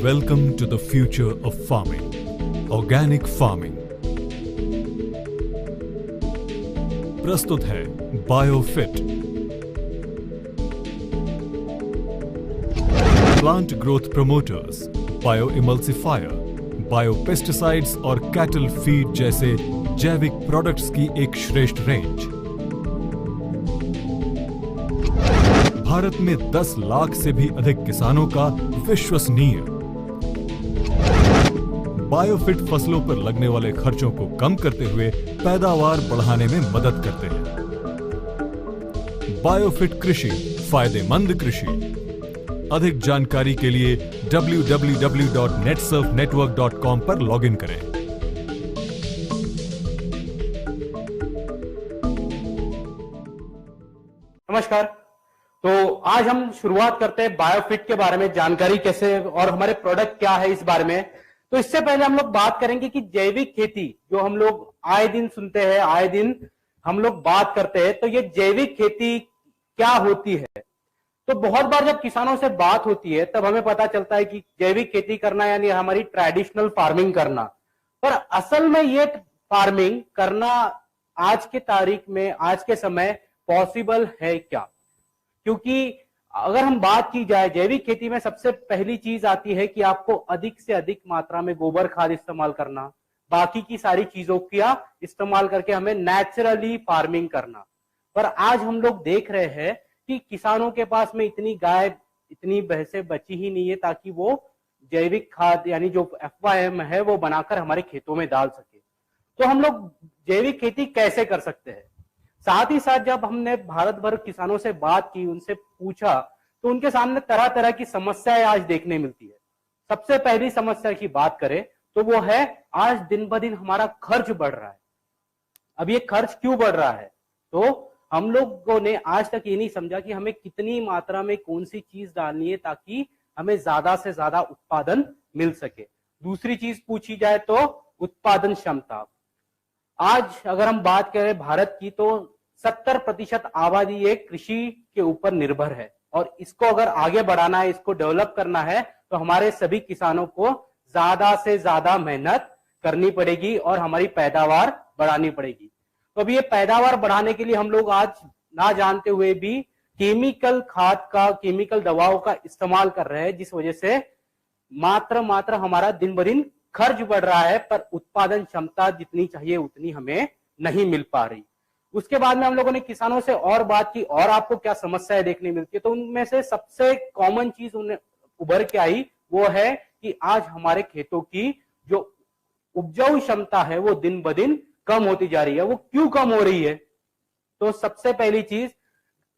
Welcome to the future of farming. Organic farming. प्रस्तुत है Biofit. Plant growth promoters, bio emulsifier, bio pesticides और cattle feed जैसे जैविक products की एक श्रेष्ठ रेंज। भारत में 10 लाख से भी अधिक किसानों का विश्वसनीय बायोफिट फसलों पर लगने वाले खर्चों को कम करते हुए पैदावार बढ़ाने में मदद करते हैं। बायोफिट कृषि, फायदेमंद कृषि। अधिक जानकारी के लिए www.netsurfnetwork.com पर लॉगिन करें। नमस्कार। तो आज हम शुरुआत करते हैं बायोफिट के बारे में, जानकारी कैसे और हमारे प्रोडक्ट क्या है इस बारे में। तो इससे पहले हम लोग बात करेंगे कि जैविक खेती जो हम लोग आए दिन सुनते हैं, आए दिन हम लोग बात करते हैं, तो ये जैविक खेती क्या होती है। तो बहुत बार जब किसानों से बात होती है तब हमें पता चलता है कि जैविक खेती करना यानी हमारी ट्रेडिशनल फार्मिंग करना, पर असल में ये फार्मिंग करना आज के तारीख में, आज के समय पॉसिबल है क्या। क्योंकि अगर हम बात की जाए जैविक खेती में, सबसे पहली चीज आती है कि आपको अधिक से अधिक मात्रा में गोबर खाद इस्तेमाल करना, बाकी की सारी चीजों का इस्तेमाल करके हमें नेचुरली फार्मिंग करना। पर आज हम लोग देख रहे हैं कि किसानों के पास में इतनी गाय, इतनी भैंसें बची ही नहीं है ताकि वो जैविक खाद यानी जो FYM है वो बनाकर हमारे खेतों में डाल सके। तो हम लोग जैविक खेती कैसे कर सकते हैं। साथ ही साथ जब हमने भारत भर किसानों से बात की, उनसे पूछा, तो उनके सामने तरह तरह की समस्याएं आज देखने मिलती है। सबसे पहली समस्या की बात करें तो वो है आज दिन ब दिन हमारा खर्च बढ़ रहा है। अब ये खर्च क्यों बढ़ रहा है, तो हम लोगों ने आज तक ये नहीं समझा कि हमें कितनी मात्रा में कौन सी चीज डालनी है ताकि हमें ज्यादा से ज्यादा उत्पादन मिल सके। दूसरी चीज पूछी जाए तो उत्पादन क्षमता। आज अगर हम बात करें भारत की तो 70% आबादी ये कृषि के ऊपर निर्भर है, और इसको अगर आगे बढ़ाना है, इसको डेवलप करना है, तो हमारे सभी किसानों को ज्यादा से ज्यादा मेहनत करनी पड़ेगी और हमारी पैदावार बढ़ानी पड़ेगी। तो अब ये पैदावार बढ़ाने के लिए हम लोग आज ना जानते हुए भी केमिकल खाद का, केमिकल दवाओं का इस्तेमाल कर रहे हैं, जिस वजह से मात्र हमारा दिन ब दिन खर्च बढ़ रहा है, पर उत्पादन क्षमता जितनी चाहिए उतनी हमें नहीं मिल पा रही। उसके बाद में हम लोगों ने किसानों से और बात की और आपको क्या समस्याएं देखने मिलती है, तो उनमें से सबसे कॉमन चीज उन्हें उभर के आई वो है कि आज हमारे खेतों की जो उपजाऊ क्षमता है वो दिन ब दिन कम होती जा रही है। वो क्यों कम हो रही है, तो सबसे पहली चीज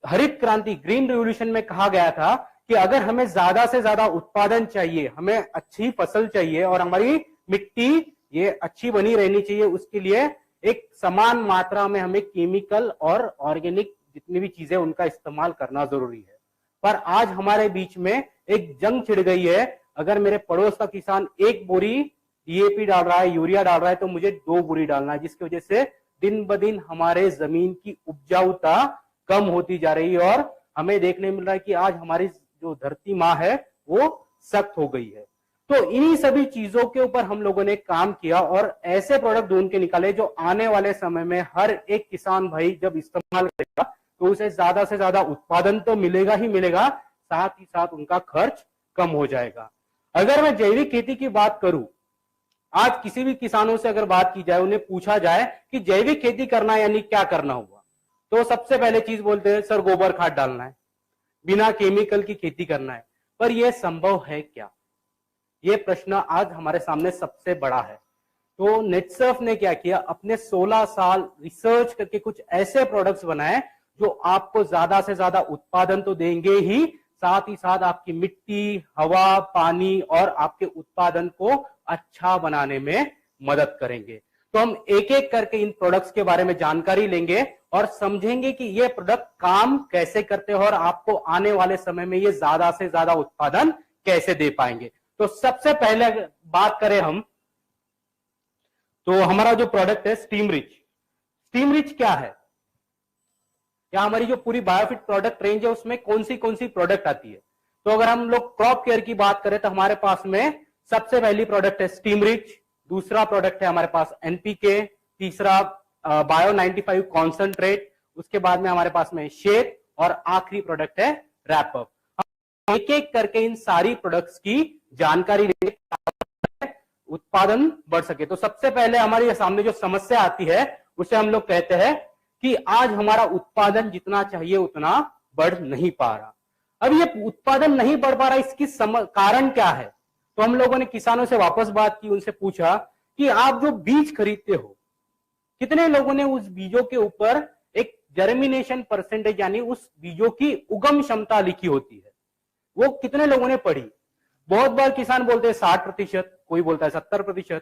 हरित क्रांति, ग्रीन रिवॉल्यूशन में कहा गया था कि अगर हमें ज्यादा से ज्यादा उत्पादन चाहिए, हमें अच्छी फसल चाहिए और हमारी मिट्टी ये अच्छी बनी रहनी चाहिए, उसके लिए एक समान मात्रा में हमें केमिकल और ऑर्गेनिक जितनी भी चीजें उनका इस्तेमाल करना जरूरी है। पर आज हमारे बीच में एक जंग छिड़ गई है। अगर मेरे पड़ोस का किसान 1 बोरी DAP डाल रहा है, यूरिया डाल रहा है, तो मुझे 2 बोरी डालना है, जिसकी वजह से दिन ब दिन हमारे जमीन की उपजाऊता कम होती जा रही है और हमें देखने मिल रहा है कि आज हमारी जो धरती माँ है वो सख्त हो गई है। तो इन्हीं सभी चीजों के ऊपर हम लोगों ने काम किया और ऐसे प्रोडक्ट ढूंढ के निकाले जो आने वाले समय में हर एक किसान भाई जब इस्तेमाल करेगा तो उसे ज्यादा से ज्यादा उत्पादन तो मिलेगा ही मिलेगा, साथ ही साथ उनका खर्च कम हो जाएगा। अगर मैं जैविक खेती की बात करूं, आज किसी भी किसानों से अगर बात की जाए, उन्हें पूछा जाए कि जैविक खेती करना यानी क्या करना होगा, तो सबसे पहले चीज बोलते हैं सर गोबर खाद डालना है, बिना केमिकल की खेती करना है। पर यह संभव है क्या, ये प्रश्न आज हमारे सामने सबसे बड़ा है। तो नेटसर्फ ने क्या किया, अपने 16 साल रिसर्च करके कुछ ऐसे प्रोडक्ट्स बनाए जो आपको ज्यादा से ज्यादा उत्पादन तो देंगे ही, साथ ही साथ आपकी मिट्टी, हवा, पानी और आपके उत्पादन को अच्छा बनाने में मदद करेंगे। तो हम एक एक करके इन प्रोडक्ट्स के बारे में जानकारी लेंगे और समझेंगे कि ये प्रोडक्ट काम कैसे करते हैं और आपको आने वाले समय में ये ज्यादा से ज्यादा उत्पादन कैसे दे पाएंगे। तो सबसे पहले बात करें हम, तो हमारा जो प्रोडक्ट है स्टीम रिच। स्टीम रिच क्या है, या हमारी जो पूरी बायोफिट प्रोडक्ट रेंज है उसमें कौन सी प्रोडक्ट आती है। तो अगर हम लोग क्रॉप केयर की बात करें तो हमारे पास में सबसे पहली प्रोडक्ट है स्टीम रिच, दूसरा प्रोडक्ट है हमारे पास एनपीके, तीसरा बायो 95 कॉन्सेंट्रेट, उसके बाद में हमारे पास में शेक और आखिरी प्रोडक्ट है रैपअप। एक एक करके इन सारी प्रोडक्ट्स की जानकारी उत्पादन बढ़ सके। तो सबसे पहले हमारे सामने जो समस्या आती है उसे हम लोग कहते हैं कि आज हमारा उत्पादन जितना चाहिए उतना बढ़ नहीं पा रहा। अब ये उत्पादन नहीं बढ़ पा रहा, इसकी कारण क्या है? तो हम लोगों ने किसानों से वापस बात की, उनसे पूछा कि आप जो बीज खरीदते हो, कितने लोगों ने उस बीजों के ऊपर एक जर्मिनेशन परसेंटेज यानी उस बीजों की उगम क्षमता लिखी होती है, वो कितने लोगों ने पढ़ी? बहुत बार किसान बोलते हैं 60%, कोई बोलता है 70%।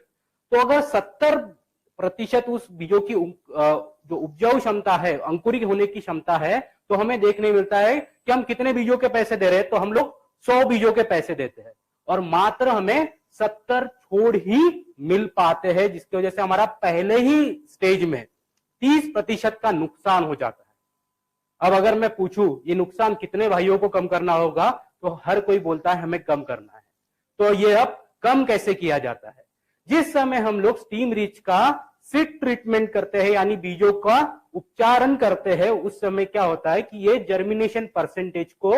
तो अगर 70% उस बीजों की जो उपजाऊ क्षमता है, अंकुरित होने की क्षमता है, तो हमें देखने मिलता है कि हम कितने बीजों के पैसे दे रहे हैं। तो हम लोग 100 बीजों के पैसे देते हैं और मात्र हमें 70 छोड़ ही मिल पाते हैं, जिसकी वजह से हमारा पहले ही स्टेज में 30% का नुकसान हो जाता है। अब अगर मैं पूछूं ये नुकसान कितने भाइयों को कम करना होगा, तो हर कोई बोलता है हमें कम करना है। तो ये अब कम कैसे किया जाता है? जिस समय हम लोग स्टीम रिच का सीड ट्रीटमेंट करते हैं यानी बीजों का उपचारण करते हैं, उस समय क्या होता है कि ये जर्मिनेशन परसेंटेज को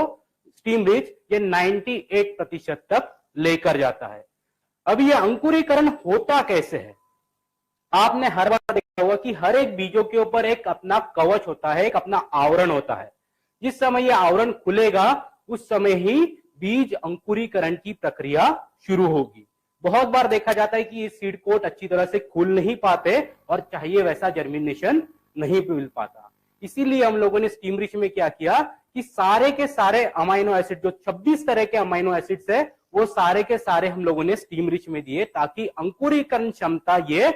स्टीम रिच ये 98% तक लेकर जाता है। अब ये अंकुरीकरण होता कैसे है? आपने हर बार देखा होगा कि हर एक बीजों के ऊपर एक अपना कवच होता है, एक अपना आवरण होता है। जिस समय ये आवरण खुलेगा उस समय ही बीज अंकुरीकरण की प्रक्रिया शुरू होगी। बहुत बार देखा जाता है कि ये सीड कोट अच्छी तरह से खुल नहीं पाते और चाहिए वैसा जर्मिनेशन नहीं मिल पाता। इसीलिए हम लोगों ने स्टीम रिच में क्या किया कि सारे के सारे अमाइनो एसिड, जो 26 तरह के अमाइनो एसिड्स है, वो सारे के सारे हम लोगों ने स्टीम रिच में दिए ताकि अंकुरीकरण क्षमता ये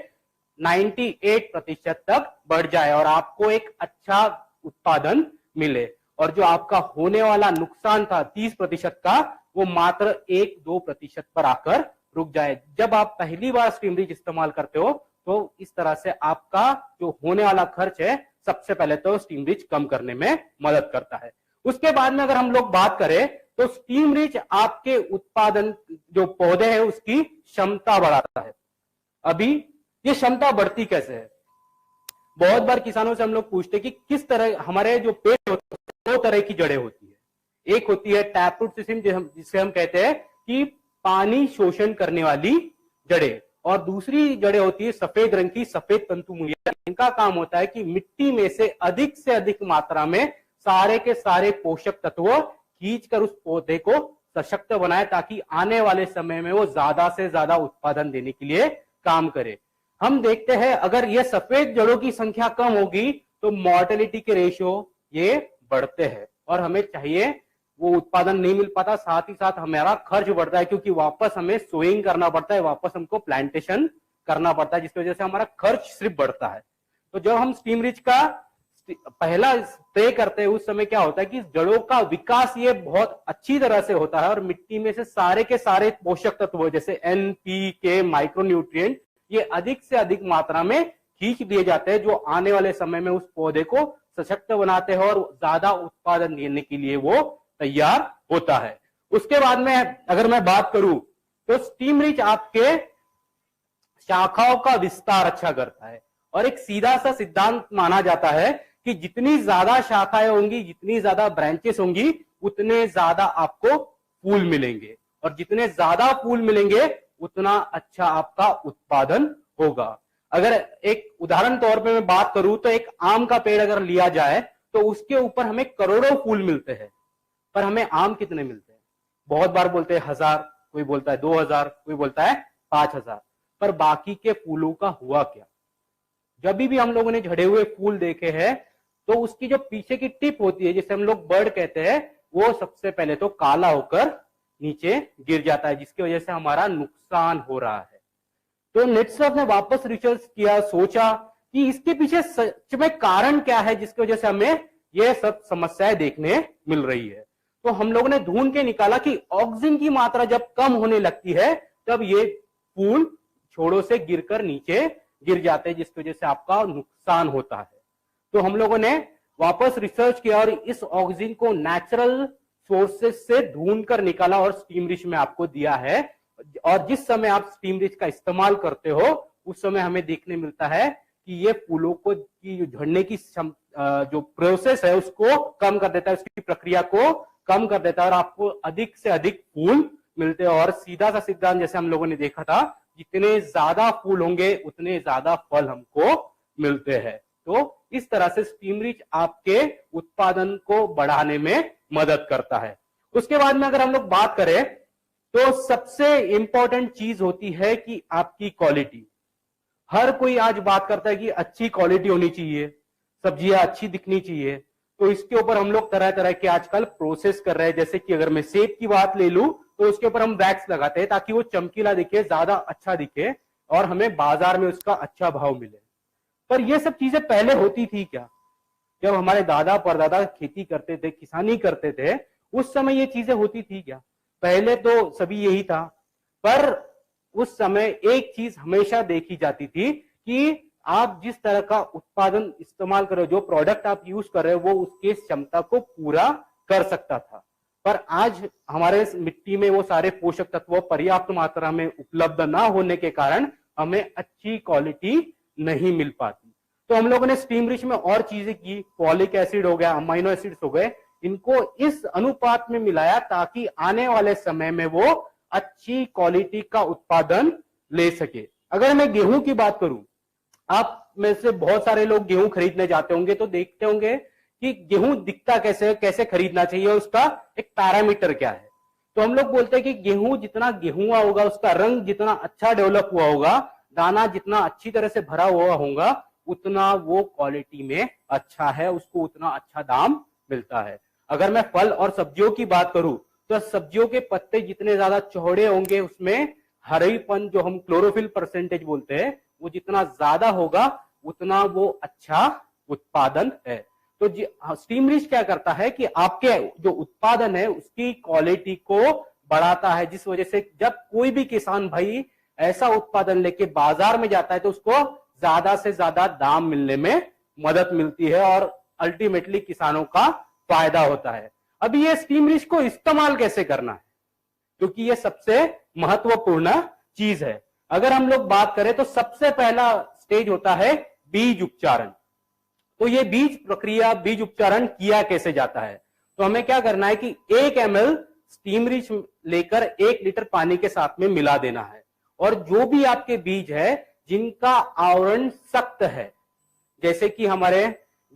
98% तक बढ़ जाए और आपको एक अच्छा उत्पादन मिले। और जो आपका होने वाला नुकसान था 30% का, वो मात्र 1-2% पर आकर रुक जाए। जब आप पहली बार स्टीम रिच इस्तेमाल करते हो तो इस तरह से आपका जो होने वाला खर्च है सबसे पहले तो स्टीम रिच कम करने में मदद करता है। उसके बाद में अगर हम लोग बात करें तो स्टीम रिच आपके उत्पादन जो पौधे हैं उसकी क्षमता बढ़ाता है। अभी ये क्षमता बढ़ती कैसे है? बहुत बार किसानों से हम लोग पूछते हैं कि किस तरह हमारे जो पेड़ होते हैं, 2 तरह की जड़ें होती है। एक होती है टैप रूट सिस्टम जिसे हम कहते हैं कि पानी शोषण करने वाली जड़ें, और दूसरी जड़ें होती है सफेद रंग की सफेद तंतु मुड़िया। इनका काम होता है कि मिट्टी में से अधिक मात्रा में सारे के सारे पोषक तत्व खींचकर उस पौधे को सशक्त बनाए ताकि आने वाले समय में वो ज्यादा से ज्यादा उत्पादन देने के लिए काम करे। हम देखते हैं अगर ये सफेद जड़ों की संख्या कम होगी तो मॉर्टेलिटी के रेशियो ये बढ़ते हैं और हमें चाहिए वो उत्पादन नहीं मिल पाता। साथ ही साथ हमारा खर्च बढ़ता है क्योंकि वापस हमें सोइंग करना पड़ता है, वापस हमको प्लांटेशन करना पड़ता है, जिसकी वजह से हमारा खर्च सिर्फ बढ़ता है। तो जब हम स्टीम रिच का पहला स्प्रे करते हैं उस समय क्या होता है कि जड़ों का विकास ये बहुत अच्छी तरह से होता है और मिट्टी में से सारे के सारे पोषक तत्व जैसे NPK माइक्रोन्यूट्रिएंट ये अधिक से अधिक मात्रा में खींच दिए जाते हैं जो आने वाले समय में उस पौधे को सशक्त बनाते हैं और ज्यादा उत्पादन देने के लिए वो तैयार होता है। उसके बाद में अगर मैं बात करूं तो स्टीम रिच आपके शाखाओं का विस्तार अच्छा करता है और एक सीधा सा सिद्धांत माना जाता है कि जितनी ज्यादा शाखाएं होंगी, जितनी ज्यादा ब्रांचेस होंगी, उतने ज्यादा आपको फूल मिलेंगे और जितने ज्यादा फूल मिलेंगे उतना अच्छा आपका उत्पादन होगा। अगर एक उदाहरण तौर पे मैं बात करूं तो एक आम का पेड़ अगर लिया जाए तो उसके ऊपर हमें करोड़ों फूल मिलते हैं, पर हमें आम कितने मिलते हैं? बहुत बार बोलते हैं 1000, कोई बोलता है 2000, कोई बोलता है 5000, पर बाकी के फूलों का हुआ क्या? जब भी हम लोगों ने झड़े हुए फूल देखे हैं तो उसकी जो पीछे की टिप होती है जिसे हम लोग बर्ड कहते हैं, वो सबसे पहले तो काला होकर नीचे गिर जाता है, जिसकी वजह से हमारा नुकसान हो रहा है। तो नेटसर्फ ने वापस रिसर्च किया, सोचा कि इसके पीछे सच में कारण क्या है जिसकी वजह से हमें यह सब समस्याएं देखने मिल रही है। तो हम लोगों ने ढूंढ के निकाला कि ऑक्सीजन की मात्रा जब कम होने लगती है तब ये फूल छोड़ों से गिरकर नीचे गिर जाते हैं, जिसकी वजह से आपका नुकसान होता है। तो हम लोगों ने वापस रिसर्च किया और इस ऑक्सीजन को नेचुरल सोर्सेस से ढूंढ कर निकाला और स्टीम रिच में आपको दिया है। और जिस समय आप स्टीम रिच का इस्तेमाल करते हो उस समय हमें देखने मिलता है कि ये फूलों को की झड़ने की जो प्रोसेस है उसको कम कर देता है, उसकी प्रक्रिया को कम कर देता है और आपको अधिक से अधिक फूल मिलते हैं। और सीधा सा सिद्धांत जैसे हम लोगों ने देखा था, जितने ज्यादा फूल होंगे उतने ज्यादा फल हमको मिलते हैं। तो इस तरह से स्टीम रिच आपके उत्पादन को बढ़ाने में मदद करता है। उसके बाद में अगर हम लोग बात करें तो सबसे इंपॉर्टेंट चीज होती है कि आपकी क्वालिटी। हर कोई आज बात करता है कि अच्छी क्वालिटी होनी चाहिए, सब्जियां अच्छी दिखनी चाहिए। तो इसके ऊपर हम लोग तरह तरह के आजकल प्रोसेस कर रहे हैं। जैसे कि अगर मैं सेब की बात ले लूं तो उसके ऊपर हम वैक्स लगाते हैं ताकि वो चमकीला दिखे, ज्यादा अच्छा दिखे और हमें बाजार में उसका अच्छा भाव मिले। पर ये सब चीजें पहले होती थी क्या? जब हमारे दादा परदादा खेती करते थे, किसानी करते थे, उस समय ये चीजें होती थी क्या? पहले तो सभी यही था। पर उस समय एक चीज हमेशा देखी जाती थी कि आप जिस तरह का उत्पादन इस्तेमाल कर रहे हो, जो प्रोडक्ट आप यूज कर रहे हो, वो उसके क्षमता को पूरा कर सकता था। पर आज हमारे मिट्टी में वो सारे पोषक तत्व पर्याप्त मात्रा में उपलब्ध ना होने के कारण हमें अच्छी क्वालिटी नहीं मिल पाती। तो हम लोगों ने स्टीम रिच में और चीजें की, फॉलिक एसिड हो गया, अमाइनो एसिड्स हो गए, इनको इस अनुपात में मिलाया ताकि आने वाले समय में वो अच्छी क्वालिटी का उत्पादन ले सके। अगर मैं गेहूं की बात करूं, आप में से बहुत सारे लोग गेहूं खरीदने जाते होंगे तो देखते होंगे कि गेहूं दिखता कैसे है, कैसे खरीदना चाहिए, उसका एक पैरामीटर क्या है। तो हम लोग बोलते हैं कि गेहूं जितना गेहुआ होगा, उसका रंग जितना अच्छा डेवलप हुआ होगा, दाना जितना अच्छी तरह से भरा हुआ होगा, उतना वो क्वालिटी में अच्छा है, उसको उतना अच्छा दाम मिलता है। अगर मैं फल और सब्जियों की बात करूं तो सब्जियों के पत्ते जितने ज्यादा चौड़े होंगे उसमें हरेपन, जो हम क्लोरोफिल परसेंटेज बोलते हैं, वो जितना ज्यादा होगा उतना वो अच्छा उत्पादन है। तो स्टीम रिच क्या करता है कि आपके जो उत्पादन है उसकी क्वालिटी को बढ़ाता है, जिस वजह से जब कोई भी किसान भाई ऐसा उत्पादन लेके बाजार में जाता है तो उसको ज्यादा से ज्यादा दाम मिलने में मदद मिलती है और अल्टीमेटली किसानों का फायदा होता है। अभी ये स्टीम रिच को इस्तेमाल कैसे करना है, क्योंकि ये सबसे महत्वपूर्ण चीज है। अगर हम लोग बात करें तो सबसे पहला स्टेज होता है बीज उपचारण। तो ये बीज प्रक्रिया, बीज उपचारण किया कैसे जाता है? तो हमें क्या करना है कि 1 ml स्टीम रिच लेकर 1 लीटर पानी के साथ में मिला देना है। और जो भी आपके बीज है जिनका आवरण सख्त है, जैसे कि हमारे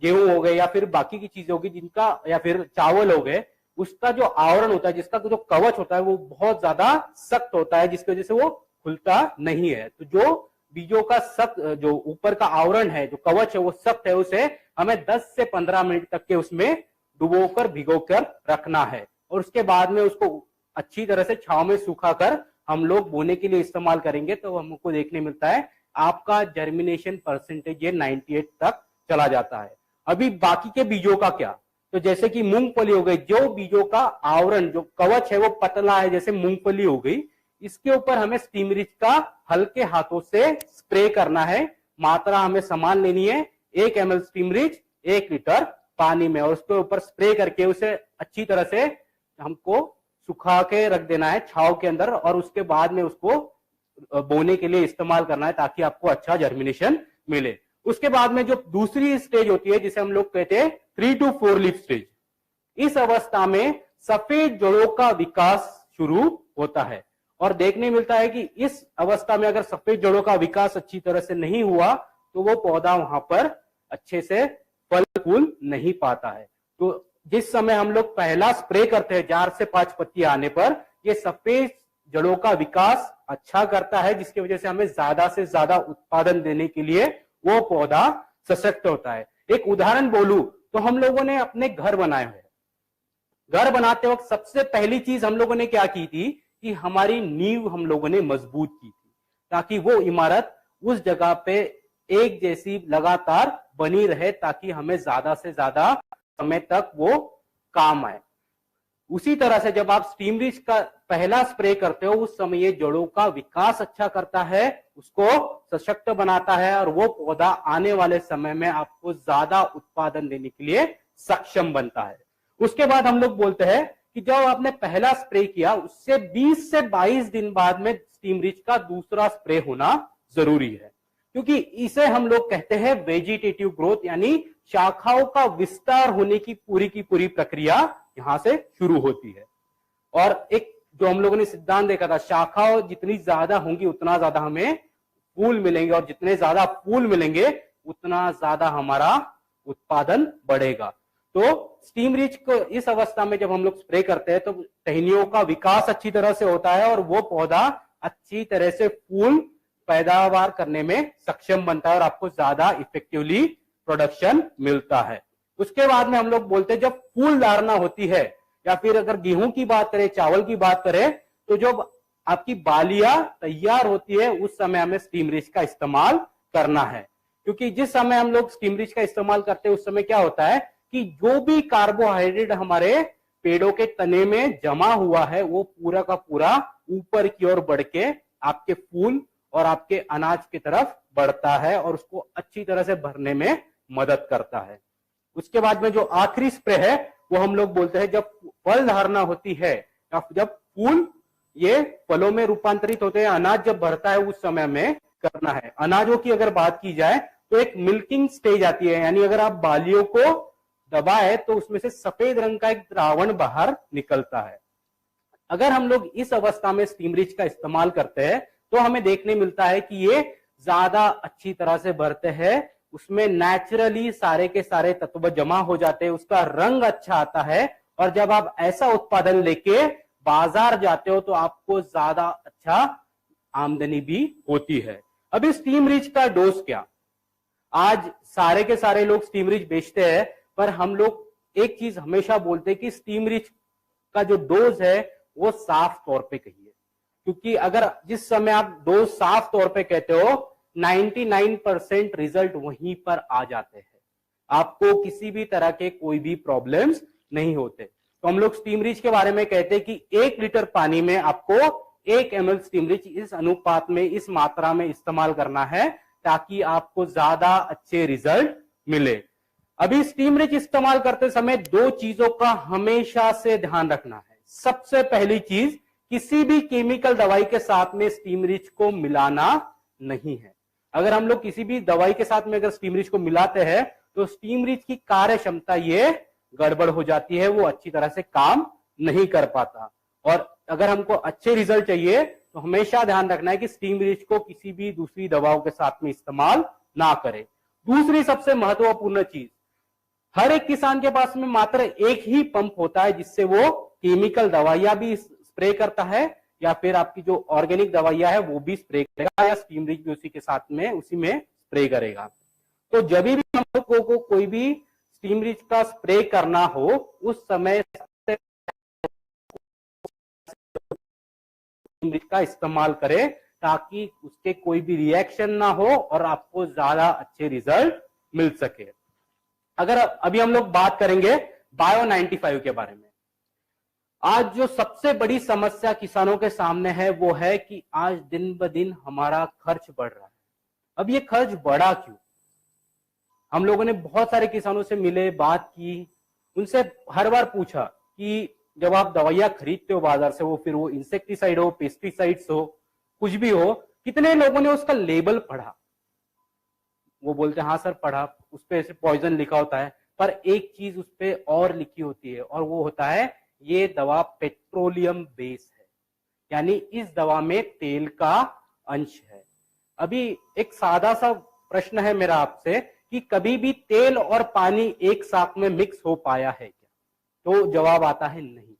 गेहूं हो गए या फिर बाकी की चीजें होगी जिनका, या फिर चावल हो गए, उसका जो आवरण होता है, जिसका जो कवच होता है वो बहुत ज्यादा सख्त होता है, जिसकी वजह से वो खुलता नहीं है। तो जो बीजों का सख्त, जो ऊपर का आवरण है, जो कवच है वो सख्त है, उसे हमें 10 से 15 मिनट तक के उसमें डुबोकर भिगोकर रखना है। और उसके बाद में उसको अच्छी तरह से छांव में सुखाकर हम लोग बोने के लिए इस्तेमाल करेंगे। तो हमको देखने मिलता है आपका जर्मिनेशन परसेंटेज ये 98 तक चला जाता है। अभी बाकी के बीजों का क्या? तो जैसे कि मूंगफली हो गई, जो बीजों का आवरण, जो कवच है वो पतला है, जैसे मूंगफली हो गई, इसके ऊपर हमें स्टीम रिच का हल्के हाथों से स्प्रे करना है। मात्रा हमें समान लेनी है, 1 ml स्टीम रिच 1 लीटर पानी में, और उसके ऊपर स्प्रे करके उसे अच्छी तरह से हमको सुखा के रख देना है छांव के अंदर, और उसके बाद में उसको बोने के लिए इस्तेमाल करना है ताकि आपको अच्छा जर्मिनेशन मिले। उसके बाद में जो दूसरी स्टेज होती है जिसे हम लोग कहते हैं 3 to 4 लीफ स्टेज, इस अवस्था में सफेद जड़ों का विकास शुरू होता है। और देखने मिलता है कि इस अवस्था में अगर सफेद जड़ों का विकास अच्छी तरह से नहीं हुआ तो वो पौधा वहां पर अच्छे से फल फूल नहीं पाता है। तो जिस समय हम लोग पहला स्प्रे करते हैं 4 से 5 पत्तियां आने पर, ये सफेद जड़ों का विकास अच्छा करता है, जिसकी वजह से हमें ज्यादा से ज्यादा उत्पादन देने के लिए वो पौधा सशक्त होता है। एक उदाहरण बोलूं तो हम लोगों ने अपने घर बनाए हुए, घर बनाते वक्त सबसे पहली चीज हम लोगों ने क्या की थी कि हमारी नींव हम लोगों ने मजबूत की थी, ताकि वो इमारत उस जगह पे एक जैसी लगातार बनी रहे, ताकि हमें ज्यादा से ज्यादा समय तक वो काम आए। उसी तरह से जब आप स्टीम रिच का पहला स्प्रे करते हो उस समय ये जड़ों का विकास अच्छा करता है, उसको सशक्त बनाता है, और वो पौधा आने वाले समय में आपको ज्यादा उत्पादन देने के लिए सक्षम बनता है। उसके बाद हम लोग बोलते हैं कि जब आपने पहला स्प्रे किया उससे 20 से 22 दिन बाद में स्टीम रिच का दूसरा स्प्रे होना जरूरी है, क्योंकि इसे हम लोग कहते हैं वेजिटेटिव ग्रोथ, यानी शाखाओं का विस्तार होने की पूरी प्रक्रिया यहां से शुरू होती है। और एक जो हम लोगों ने सिद्धांत देखा था, शाखाओं जितनी ज्यादा होंगी उतना ज्यादा हमें फूल मिलेंगे, और जितने ज्यादा फूल मिलेंगे उतना ज्यादा हमारा उत्पादन बढ़ेगा। तो स्टीम रिच को इस अवस्था में जब हम लोग स्प्रे करते हैं तो टहनियों का विकास अच्छी तरह से होता है और वो पौधा अच्छी तरह से फूल पैदावार करने में सक्षम बनता है और आपको ज्यादा इफेक्टिवली प्रोडक्शन मिलता है। उसके बाद में हम लोग बोलते हैं जब फूल धारणा होती है, या फिर अगर गेहूं की बात करें, चावल की बात करें, तो जब आपकी बालियां तैयार होती है उस समय हमें स्टीम रिच का इस्तेमाल करना है, क्योंकि जिस समय हम लोग स्टीम रिच का इस्तेमाल करते हैं उस समय क्या होता है कि जो भी कार्बोहाइड्रेट हमारे पेड़ों के तने में जमा हुआ है वो पूरा का पूरा ऊपर की ओर बढ़ के आपके फूल और आपके अनाज की तरफ बढ़ता है और उसको अच्छी तरह से भरने में मदद करता है। उसके बाद में जो आखिरी स्प्रे है वो हम लोग बोलते हैं जब फल धारणा होती है, जब फूल ये फलों में रूपांतरित होते हैं, अनाज जब बढ़ता है उस समय में करना है। अनाजों की अगर बात की जाए तो एक मिल्किंग स्टेज आती है, यानी अगर आप बालियों को दबाए तो उसमें से सफेद रंग का एक द्रावण बाहर निकलता है। अगर हम लोग इस अवस्था में स्टीम रिच का इस्तेमाल करते हैं तो हमें देखने मिलता है कि ये ज्यादा अच्छी तरह से बढ़ते हैं, उसमें नेचुरली सारे के सारे तत्व जमा हो जाते हैं, उसका रंग अच्छा आता है, और जब आप ऐसा उत्पादन लेके बाजार जाते हो तो आपको ज्यादा अच्छा आमदनी भी होती है। अभी स्टीम रिच का डोज क्या? आज सारे के सारे लोग स्टीम रिच बेचते हैं, पर हम लोग एक चीज हमेशा बोलते हैं कि स्टीम रिच का जो डोज है वो साफ तौर पे कहिए, क्योंकि अगर जिस समय आप डोज साफ तौर पे कहते हो 99% रिजल्ट वहीं पर आ जाते हैं, आपको किसी भी तरह के कोई भी प्रॉब्लम्स नहीं होते। तो हम लोग स्टीम रिच के बारे में कहते हैं कि 1 लीटर पानी में आपको 1 ml स्टीम रिच इस अनुपात में, इस मात्रा में इस्तेमाल करना है ताकि आपको ज्यादा अच्छे रिजल्ट मिले। अभी स्टीम रिच इस्तेमाल करते समय 2 चीजों का हमेशा से ध्यान रखना है। सबसे पहली चीज, किसी भी केमिकल दवाई के साथ में स्टीम रिच को मिलाना नहीं है। अगर हम लोग किसी भी दवाई के साथ में अगर स्टीम रिच को मिलाते हैं तो स्टीम रिच की कार्य क्षमता ये गड़बड़ हो जाती है, वो अच्छी तरह से काम नहीं कर पाता। और अगर हमको अच्छे रिजल्ट चाहिए तो हमेशा ध्यान रखना है कि स्टीम रिच को किसी भी दूसरी दवाओं के साथ में इस्तेमाल ना करें। दूसरी सबसे महत्वपूर्ण चीज, हर एक किसान के पास में मात्र एक ही पंप होता है जिससे वो केमिकल दवाइयां भी स्प्रे करता है, या फिर आपकी जो ऑर्गेनिक दवाइयां है वो भी स्प्रे करेगा, या स्टीम रिच भी उसी के साथ में उसी में स्प्रे करेगा। तो जब भी हम लोगों को कोई भी स्टीम रिच का स्प्रे करना हो उस समय स्टीम रिच का इस्तेमाल करें ताकि उसके कोई भी रिएक्शन ना हो और आपको ज्यादा अच्छे रिजल्ट मिल सके। अगर अभी हम लोग बात करेंगे बायो 95 के बारे में, आज जो सबसे बड़ी समस्या किसानों के सामने है वो है कि आज दिन ब दिन हमारा खर्च बढ़ रहा है। अब ये खर्च बढ़ा क्यों? हम लोगों ने बहुत सारे किसानों से मिले, बात की, उनसे हर बार पूछा कि जब आप दवाइयां खरीदते हो बाजार से, वो फिर वो इंसेक्टिसाइड हो, पेस्टिसाइड्स हो, कुछ भी हो, कितने लोगों ने उसका लेबल पढ़ा? वो बोलते हैं हाँ सर पढ़ा, उस पे ऐसे पॉइजन लिखा होता है, पर एक चीज उस पे और लिखी होती है और वो होता है ये दवा पेट्रोलियम बेस है, यानी इस दवा में तेल का अंश है। अभी एक सादा सा प्रश्न है मेरा आपसे कि कभी भी तेल और पानी एक साथ में मिक्स हो पाया है क्या? तो जवाब आता है नहीं।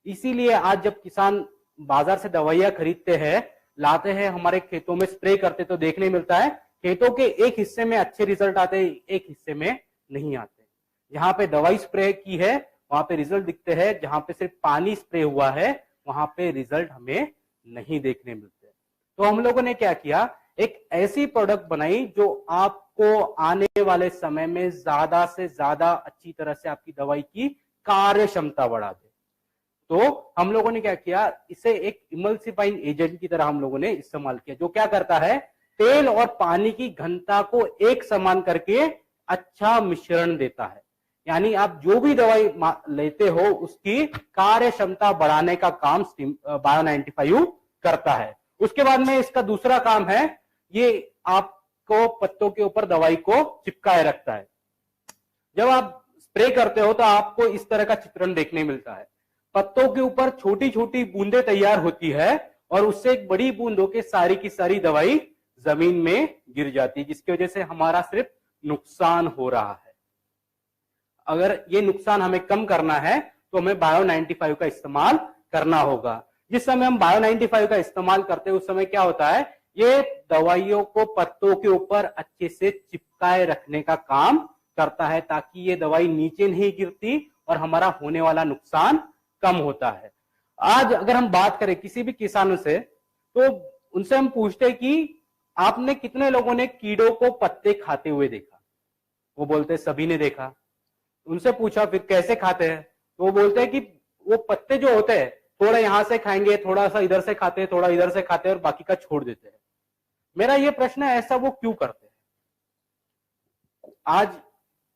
इसीलिए आज जब किसान बाजार से दवाइयां खरीदते हैं, लाते हैं, हमारे खेतों में स्प्रे करते, तो देखने मिलता है खेतों के एक हिस्से में अच्छे रिजल्ट आते हैं, एक हिस्से में नहीं आते। जहां पे दवाई स्प्रे की है वहां पे रिजल्ट दिखते हैं, जहां पे सिर्फ पानी स्प्रे हुआ है वहां पे रिजल्ट हमें नहीं देखने मिलते। तो हम लोगों ने क्या किया, एक ऐसी प्रोडक्ट बनाई जो आपको आने वाले समय में ज्यादा से ज्यादा अच्छी तरह से आपकी दवाई की कार्य क्षमता बढ़ा दे। तो हम लोगों ने क्या किया, इसे एक इमल्सिफाइंग एजेंट की तरह हम लोगों ने इस्तेमाल किया, जो क्या करता है, तेल और पानी की घनता को एक समान करके अच्छा मिश्रण देता है। यानी आप जो भी दवाई लेते हो उसकी कार्य क्षमता बढ़ाने का काम बायो 95 करता है। उसके बाद में इसका दूसरा काम है, ये आपको पत्तों के ऊपर दवाई को चिपकाए रखता है। जब आप स्प्रे करते हो तो आपको इस तरह का चित्रण देखने मिलता है। पत्तों के ऊपर छोटी छोटी बूंदें तैयार होती है और उससे एक बड़ी बूंद होकर सारी की सारी दवाई जमीन में गिर जाती है, जिसकी वजह से हमारा सिर्फ नुकसान हो रहा है। अगर ये नुकसान हमें कम करना है तो हमें बायो 95 का इस्तेमाल करना होगा। जिस समय हम बायो 95 का इस्तेमाल करते हैं उस समय क्या होता है, ये दवाइयों को पत्तों के ऊपर अच्छे से चिपकाए रखने का काम करता है, ताकि ये दवाई नीचे नहीं गिरती और हमारा होने वाला नुकसान कम होता है। आज अगर हम बात करें किसी भी किसानों से, तो उनसे हम पूछते हैं कि आपने कितने लोगों ने कीड़ों को पत्ते खाते हुए देखा? वो बोलते हैं सभी ने देखा। उनसे पूछा फिर कैसे खाते हैं, तो वो बोलते हैं कि वो पत्ते जो होते हैं थोड़ा यहां से खाएंगे, थोड़ा सा इधर से खाते हैं, थोड़ा इधर से खाते हैं और बाकी का छोड़ देते हैं। मेरा ये प्रश्न है, ऐसा वो क्यों करते हैं? आज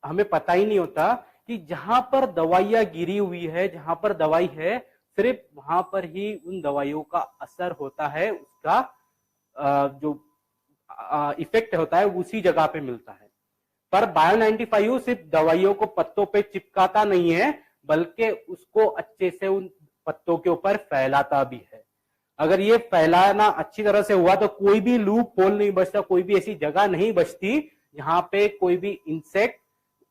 हमें पता ही नहीं होता कि जहां पर दवाइयां गिरी हुई है, जहां पर दवाई है, सिर्फ वहां पर ही उन दवाइयों का असर होता है, उसका जो इफेक्ट होता है उसी जगह पे मिलता है। पर बायो 95 सिर्फ दवाइयों को पत्तों पे चिपकाता नहीं है, बल्कि उसको अच्छे से उन पत्तों के ऊपर फैलाता भी है। अगर ये फैलाना अच्छी तरह से हुआ तो कोई भी लूप होल नहीं बचता, कोई भी ऐसी जगह नहीं बचती जहां पे कोई भी इंसेक्ट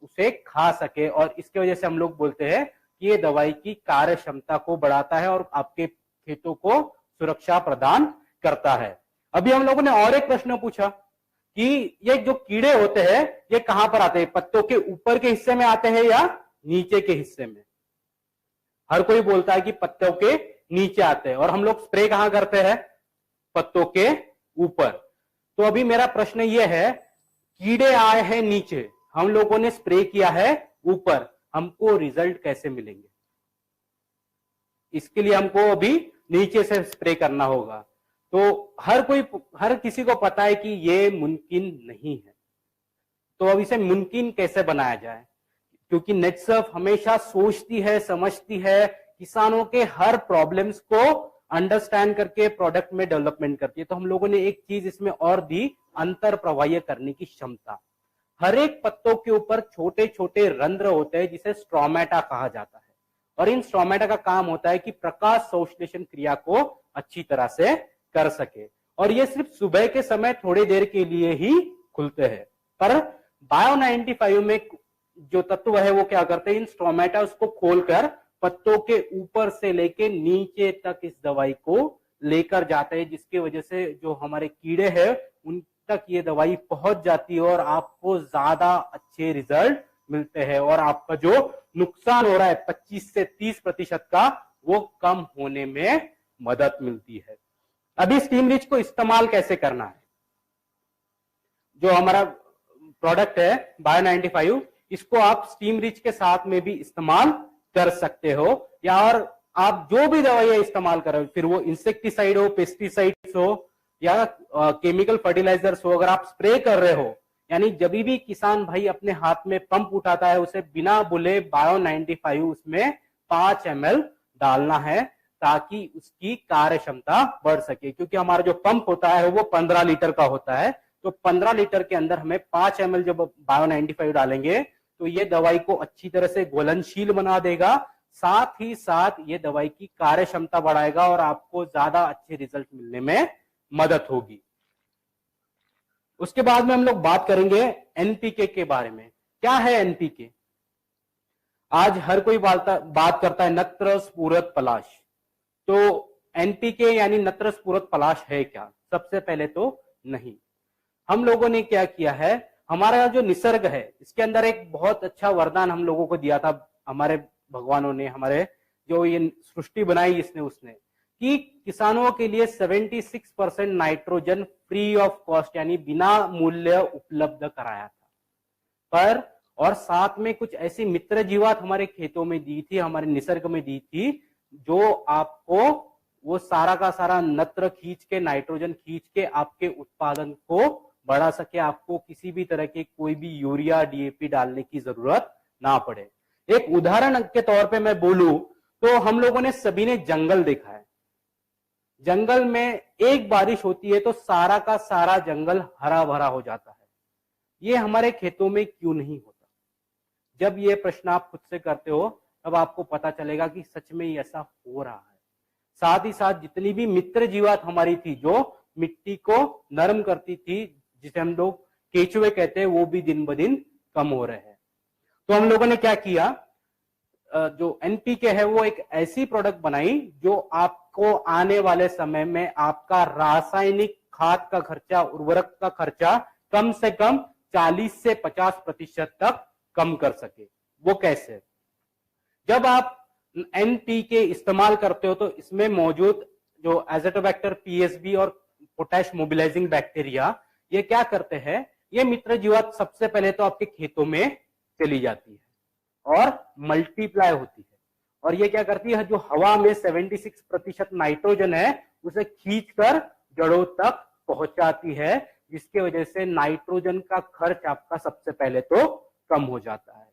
उसे खा सके। और इसकी वजह से हम लोग बोलते हैं कि ये दवाई की कार्य क्षमता को बढ़ाता है और आपके खेतों को सुरक्षा प्रदान करता है। अभी हम लोगों ने और एक प्रश्न पूछा कि ये जो कीड़े होते हैं ये कहां पर आते हैं, पत्तों के ऊपर के हिस्से में आते हैं या नीचे के हिस्से में? हर कोई बोलता है कि पत्तों के नीचे आते हैं। और हम लोग स्प्रे कहां करते हैं? पत्तों के ऊपर। तो अभी मेरा प्रश्न ये है, कीड़े आए हैं नीचे, हम लोगों ने स्प्रे किया है ऊपर, हमको रिजल्ट कैसे मिलेंगे? इसके लिए हमको अभी नीचे से स्प्रे करना होगा। तो हर किसी को पता है कि ये मुमकिन नहीं है। तो अब इसे मुमकिन कैसे बनाया जाए? क्योंकि नेटसर्फ हमेशा सोचती है, समझती है, किसानों के हर प्रॉब्लम्स को अंडरस्टैंड करके प्रोडक्ट में डेवलपमेंट करती है। तो हम लोगों ने एक चीज इसमें और दी, अंतर प्रवाह्य करने की क्षमता। हर एक पत्तों के ऊपर छोटे छोटे रंध्र होते हैं जिसे स्ट्रोमेटा कहा जाता है, और इन स्ट्रोमेटा का काम होता है कि प्रकाश संश्लेषण क्रिया को अच्छी तरह से कर सके। और ये सिर्फ सुबह के समय थोड़ी देर के लिए ही खुलते हैं। पर बायो 95 में जो तत्व है वो क्या करते हैं, इन स्ट्रोमेटा उसको खोलकर पत्तों के ऊपर से लेके नीचे तक इस दवाई को लेकर जाते हैं, जिसकी वजह से जो हमारे कीड़े हैं उन तक ये दवाई पहुंच जाती है और आपको ज्यादा अच्छे रिजल्ट मिलते हैं और आपका जो नुकसान हो रहा है 25 से 30% का, वो कम होने में मदद मिलती है। अभी स्टीम रिच को इस्तेमाल कैसे करना है? जो हमारा प्रोडक्ट है बायो 95, इसको आप स्टीम रिच के साथ में भी इस्तेमाल कर सकते हो, या और आप जो भी दवाइयां इस्तेमाल कर रहे हो, फिर वो इंसेक्टिसाइड हो, पेस्टिसाइड्स हो या केमिकल फर्टिलाइजर्स हो, अगर आप स्प्रे कर रहे हो, यानी जब भी किसान भाई अपने हाथ में पंप उठाता है उसे बिना बोले बायो 95 उसमें 5 ml डालना है, ताकि उसकी कार्य क्षमता बढ़ सके। क्योंकि हमारा जो पंप होता है वो 15 लीटर का होता है, तो 15 लीटर के अंदर हमें 5 ml जब बायो 95 डालेंगे तो ये दवाई को अच्छी तरह से घुलनशील बना देगा, साथ ही साथ ये दवाई की कार्य क्षमता बढ़ाएगा और आपको ज्यादा अच्छे रिजल्ट मिलने में मदद होगी। उसके बाद में हम लोग बात करेंगे एनपीके के बारे में। क्या है एनपीके? आज हर कोई बात करता है नत्र स्फुरद पलाश। तो एनपीके यानी नत्र स्फुरद पलाश है क्या? सबसे पहले तो नहीं। हम लोगों ने क्या किया है, हमारा जो निसर्ग है इसके अंदर एक बहुत अच्छा वरदान हम लोगों को दिया था हमारे भगवानों ने, हमारे जो ये सृष्टि बनाई इसने उसने, कि किसानों के लिए 76% नाइट्रोजन फ्री ऑफ कॉस्ट यानी बिना मूल्य उपलब्ध कराया था। पर और साथ में कुछ ऐसी मित्र जीवात हमारे खेतों में दी थी, हमारे निसर्ग में दी थी, जो आपको वो सारा का सारा नत्र खींच के, नाइट्रोजन खींच के आपके उत्पादन को बढ़ा सके। आपको किसी भी तरह के कोई भी यूरिया डीएपी डालने की जरूरत ना पड़े। एक उदाहरण के तौर पे मैं बोलूं तो हम लोगों ने सभी ने जंगल देखा है। जंगल में एक बारिश होती है तो सारा का सारा जंगल हरा भरा हो जाता है। ये हमारे खेतों में क्यों नहीं होता? जब ये प्रश्न आप खुद से करते हो तब आपको पता चलेगा कि सच में ही ऐसा हो रहा है। साथ ही साथ जितनी भी मित्र जीवात हमारी थी जो मिट्टी को नरम करती थी, जिसे हम लोग केचुए कहते हैं, वो भी दिन ब दिन कम हो रहे हैं। तो हम लोगों ने क्या किया, जो एनपीके है वो एक ऐसी प्रोडक्ट बनाई जो आपको आने वाले समय में आपका रासायनिक खाद का खर्चा, उर्वरक का खर्चा कम से कम 40 से 50% तक कम कर सके। वो कैसे? जब आप एनपीके इस्तेमाल करते हो तो इसमें मौजूद जो एज़ोटोबैक्टर पीएसबी और पोटैश मोबिलाइजिंग बैक्टीरिया, ये क्या करते हैं, ये मित्र जीवात सबसे पहले तो आपके खेतों में चली जाती है और मल्टीप्लाई होती है। और ये क्या करती है, जो हवा में 76% नाइट्रोजन है उसे खींचकर जड़ों तक पहुंचाती है, जिसके वजह से नाइट्रोजन का खर्च आपका सबसे पहले तो कम हो जाता है।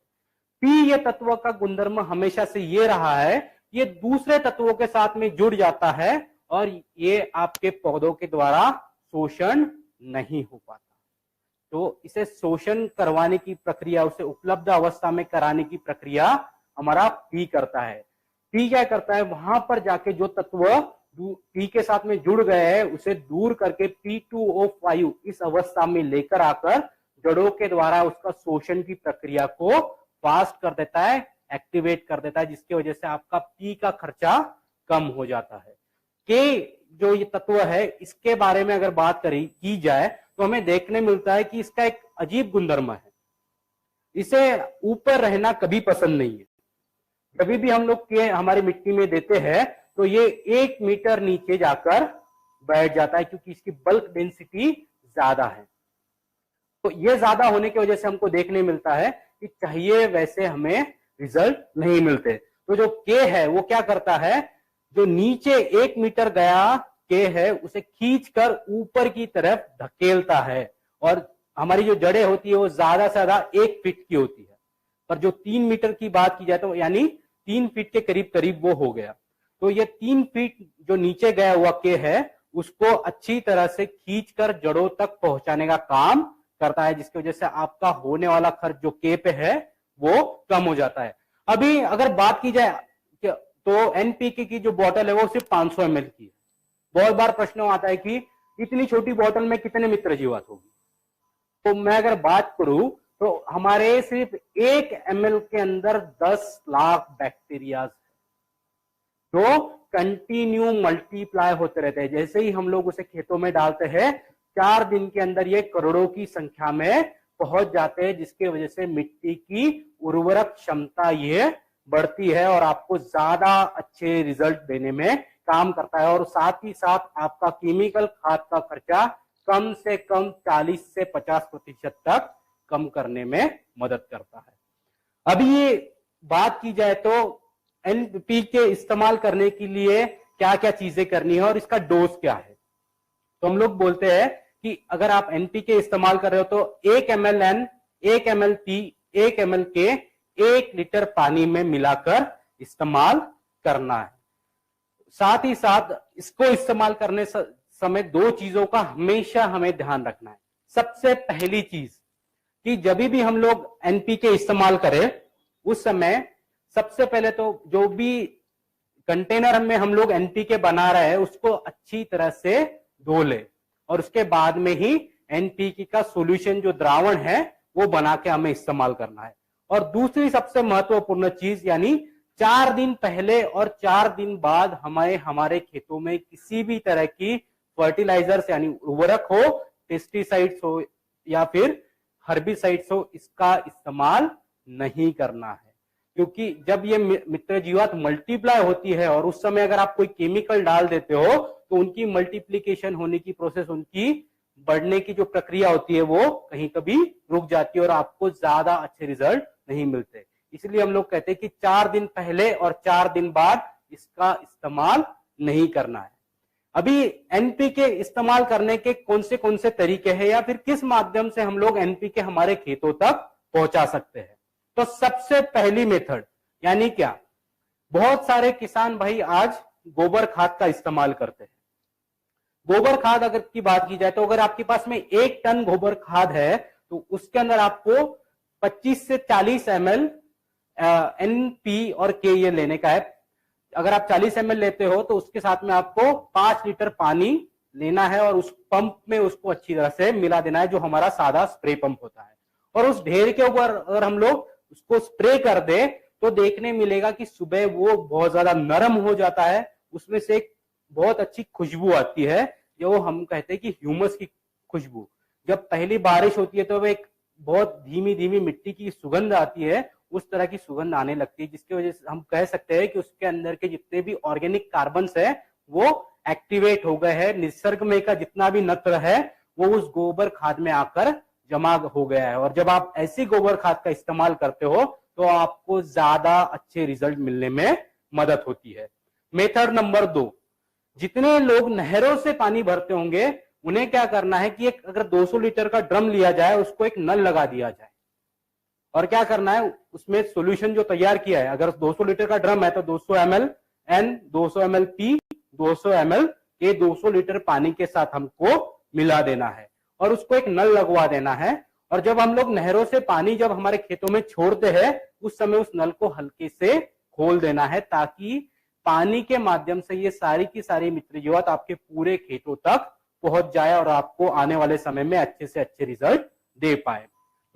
पी ये तत्व का गुणधर्म हमेशा से ये रहा है, ये दूसरे तत्वों के साथ में जुड़ जाता है और ये आपके पौधों के द्वारा शोषण नहीं हो पाता। तो इसे शोषण करवाने की प्रक्रिया, उसे उपलब्ध अवस्था में कराने की प्रक्रिया हमारा पी करता है। पी क्या करता है, वहां पर जाके जो तत्व पी के साथ में जुड़ गए हैं उसे दूर करके P2O5 इस अवस्था में लेकर आकर जड़ों के द्वारा उसका शोषण की प्रक्रिया को फास्ट कर देता है, एक्टिवेट कर देता है, जिसकी वजह से आपका पी का खर्चा कम हो जाता है। के जो ये तत्व है इसके बारे में अगर बात की जाए तो हमें देखने मिलता है कि इसका एक अजीब गुणधर्म है, इसे ऊपर रहना कभी पसंद नहीं है। कभी भी हम लोग के हमारी मिट्टी में देते हैं तो ये 1 मीटर नीचे जाकर बैठ जाता है, क्योंकि इसकी बल्क डेंसिटी ज्यादा है। तो ये ज्यादा होने की वजह से हमको देखने मिलता है कि चाहिए वैसे हमें रिजल्ट नहीं मिलते। तो जो के है वो क्या करता है, जो नीचे 1 मीटर गया के है उसे खींचकर ऊपर की तरफ धकेलता है, और हमारी जो जड़ें होती है वो ज्यादा से ज्यादा 1 फीट की होती है, पर जो 3 मीटर की बात की जाए तो यानी 3 फीट के करीब करीब वो हो गया। तो ये 3 फीट जो नीचे गया हुआ के है उसको अच्छी तरह से खींचकर जड़ों तक पहुंचाने का काम करता है, जिसकी वजह से आपका होने वाला खर्च जो के पे है वो कम हो जाता है। अभी अगर बात की जाए तो एनपीके की जो बोतल है वो सिर्फ 500 ml की है। बहुत बार प्रश्न आता है कि इतनी छोटी बोतल में कितने मित्र जीवात होगी। तो मैं अगर बात करूं तो हमारे सिर्फ 1 ml के अंदर 10 लाख बैक्टीरिया जो कंटिन्यू मल्टीप्लाई होते रहते हैं। जैसे ही हम लोग उसे खेतों में डालते हैं 4 दिन के अंदर ये करोड़ों की संख्या में पहुंच जाते हैं, जिसकी वजह से मिट्टी की उर्वरक क्षमता ये बढ़ती है और आपको ज्यादा अच्छे रिजल्ट देने में काम करता है। और साथ ही साथ आपका केमिकल खाद का खर्चा कम से कम 40 से 50% तक कम करने में मदद करता है। अभी ये बात की जाए तो एनपीके इस्तेमाल करने के लिए क्या क्या चीजें करनी है और इसका डोज क्या है। तो हम लोग बोलते हैं कि अगर आप एनपीके इस्तेमाल कर रहे हो तो 1 ml N, 1 ml P, 1 ml K 1 litre पानी में मिलाकर इस्तेमाल करना है। साथ ही साथ इसको इस्तेमाल करने समय 2 चीजों का हमेशा हमें ध्यान रखना है। सबसे पहली चीज कि जब भी हम लोग एनपीके इस्तेमाल करें उस समय सबसे पहले तो जो भी कंटेनर में हम लोग एनपीके बना रहे हैं उसको अच्छी तरह से धो ले और उसके बाद में ही एनपीके का सॉल्यूशन जो द्रावण है वो बना के हमें इस्तेमाल करना है। और दूसरी सबसे महत्वपूर्ण चीज यानी 4 दिन पहले और 4 दिन बाद हमारे खेतों में किसी भी तरह की फर्टिलाइजर्स यानी उर्वरक हो, पेस्टिसाइड्स हो या फिर हर्बिसाइड्स हो, इसका इस्तेमाल नहीं करना है। क्योंकि जब ये मित्र जीवात मल्टीप्लाई होती है और उस समय अगर आप कोई केमिकल डाल देते हो तो उनकी मल्टीप्लीकेशन होने की प्रोसेस, उनकी बढ़ने की जो प्रक्रिया होती है वो कहीं कभी रुक जाती है और आपको ज्यादा अच्छे रिजल्ट नहीं मिलते। इसलिए हम लोग कहते हैं कि 4 दिन पहले और 4 दिन बाद इसका इस्तेमाल नहीं करना है। अभी एनपीके इस्तेमाल करने के कौन से तरीके हैं या फिर किस माध्यम से हम लोग एनपीके हमारे खेतों तक पहुंचा सकते हैं। तो सबसे पहली मेथड यानी क्या, बहुत सारे किसान भाई आज गोबर खाद का इस्तेमाल करते हैं। गोबर खाद अगर की बात की जाए तो अगर आपके पास में 1 टन गोबर खाद है तो उसके अंदर आपको 25 से 40 ml NP और K ये लेने का है। अगर आप 40 ml लेते हो तो उसके साथ में आपको 5 लीटर पानी लेना है और उस पंप में उसको अच्छी तरह से मिला देना है, जो हमारा सादा स्प्रे पंप होता है। और उस ढेर के ऊपर अगर हम लोग उसको स्प्रे कर दे तो देखने मिलेगा कि सुबह वो बहुत ज्यादा नरम हो जाता है, उसमें से एक बहुत अच्छी खुशबू आती है, जो हम कहते हैं कि ह्यूमस की खुशबू। जब पहली बारिश होती है तो वो एक बहुत धीमी धीमी मिट्टी की सुगंध आती है, उस तरह की सुगंध आने लगती है, जिसकी वजह से हम कह सकते हैं कि उसके अंदर के जितने भी ऑर्गेनिक कार्बन्स है वो एक्टिवेट हो गए हैं। निसर्ग में का जितना भी नत्र है वो उस गोबर खाद में आकर जमा हो गया है। और जब आप ऐसी गोबर खाद का इस्तेमाल करते हो तो आपको ज्यादा अच्छे रिजल्ट मिलने में मदद होती है। मेथड नंबर 2, जितने लोग नहरों से पानी भरते होंगे उन्हें क्या करना है कि एक अगर 200 लीटर का ड्रम लिया जाए, उसको एक नल लगा दिया जाए और क्या करना है, उसमें सॉल्यूशन जो तैयार किया है, अगर 200 लीटर का ड्रम है तो 200 ml N, 200 ml P, 200 ml के 200 लीटर पानी के साथ हमको मिला देना है और उसको एक नल लगवा देना है। और जब हम लोग नहरों से पानी जब हमारे खेतों में छोड़ते हैं उस समय उस नल को हल्के से खोल देना है, ताकि पानी के माध्यम से ये सारी की सारी मित्र जीवात आपके पूरे खेतों तक पहुंच जाए और आपको आने वाले समय में अच्छे से अच्छे रिजल्ट दे पाए।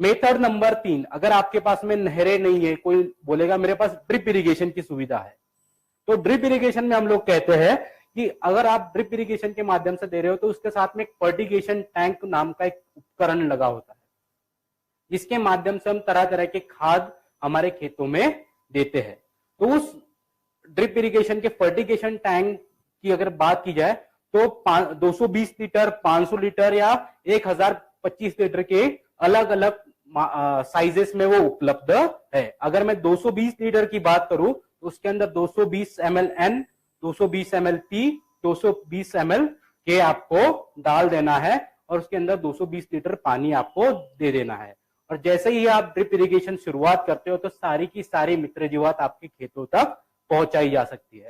मेथड नंबर 3, अगर आपके पास में नहरें नहीं है, कोई बोलेगा मेरे पास ड्रिप इरिगेशन की सुविधा है, तो ड्रिप इरिगेशन में हम लोग कहते हैं कि अगर आप ड्रिप इरिगेशन के माध्यम से दे रहे हो तो उसके साथ में एक फर्टिगेशन टैंक नाम का एक उपकरण लगा होता है, जिसके माध्यम से हम तरह तरह के खाद हमारे खेतों में देते हैं। तो उस ड्रिप इरिगेशन के फर्टिगेशन टैंक की अगर बात की जाए तो 220 लीटर, 500 लीटर या 1025 लीटर के अलग अलग साइजेस में वो उपलब्ध है। अगर मैं 220 लीटर की बात करूं तो उसके अंदर 220 ml N, 220 ml P, 220 ml K आपको डाल देना है और उसके अंदर 220 लीटर पानी आपको दे देना है। और जैसे ही आप ड्रिप इरिगेशन शुरुआत करते हो तो सारी की सारी मित्र जीवात आपके खेतों तक पहुंचाई जा सकती है।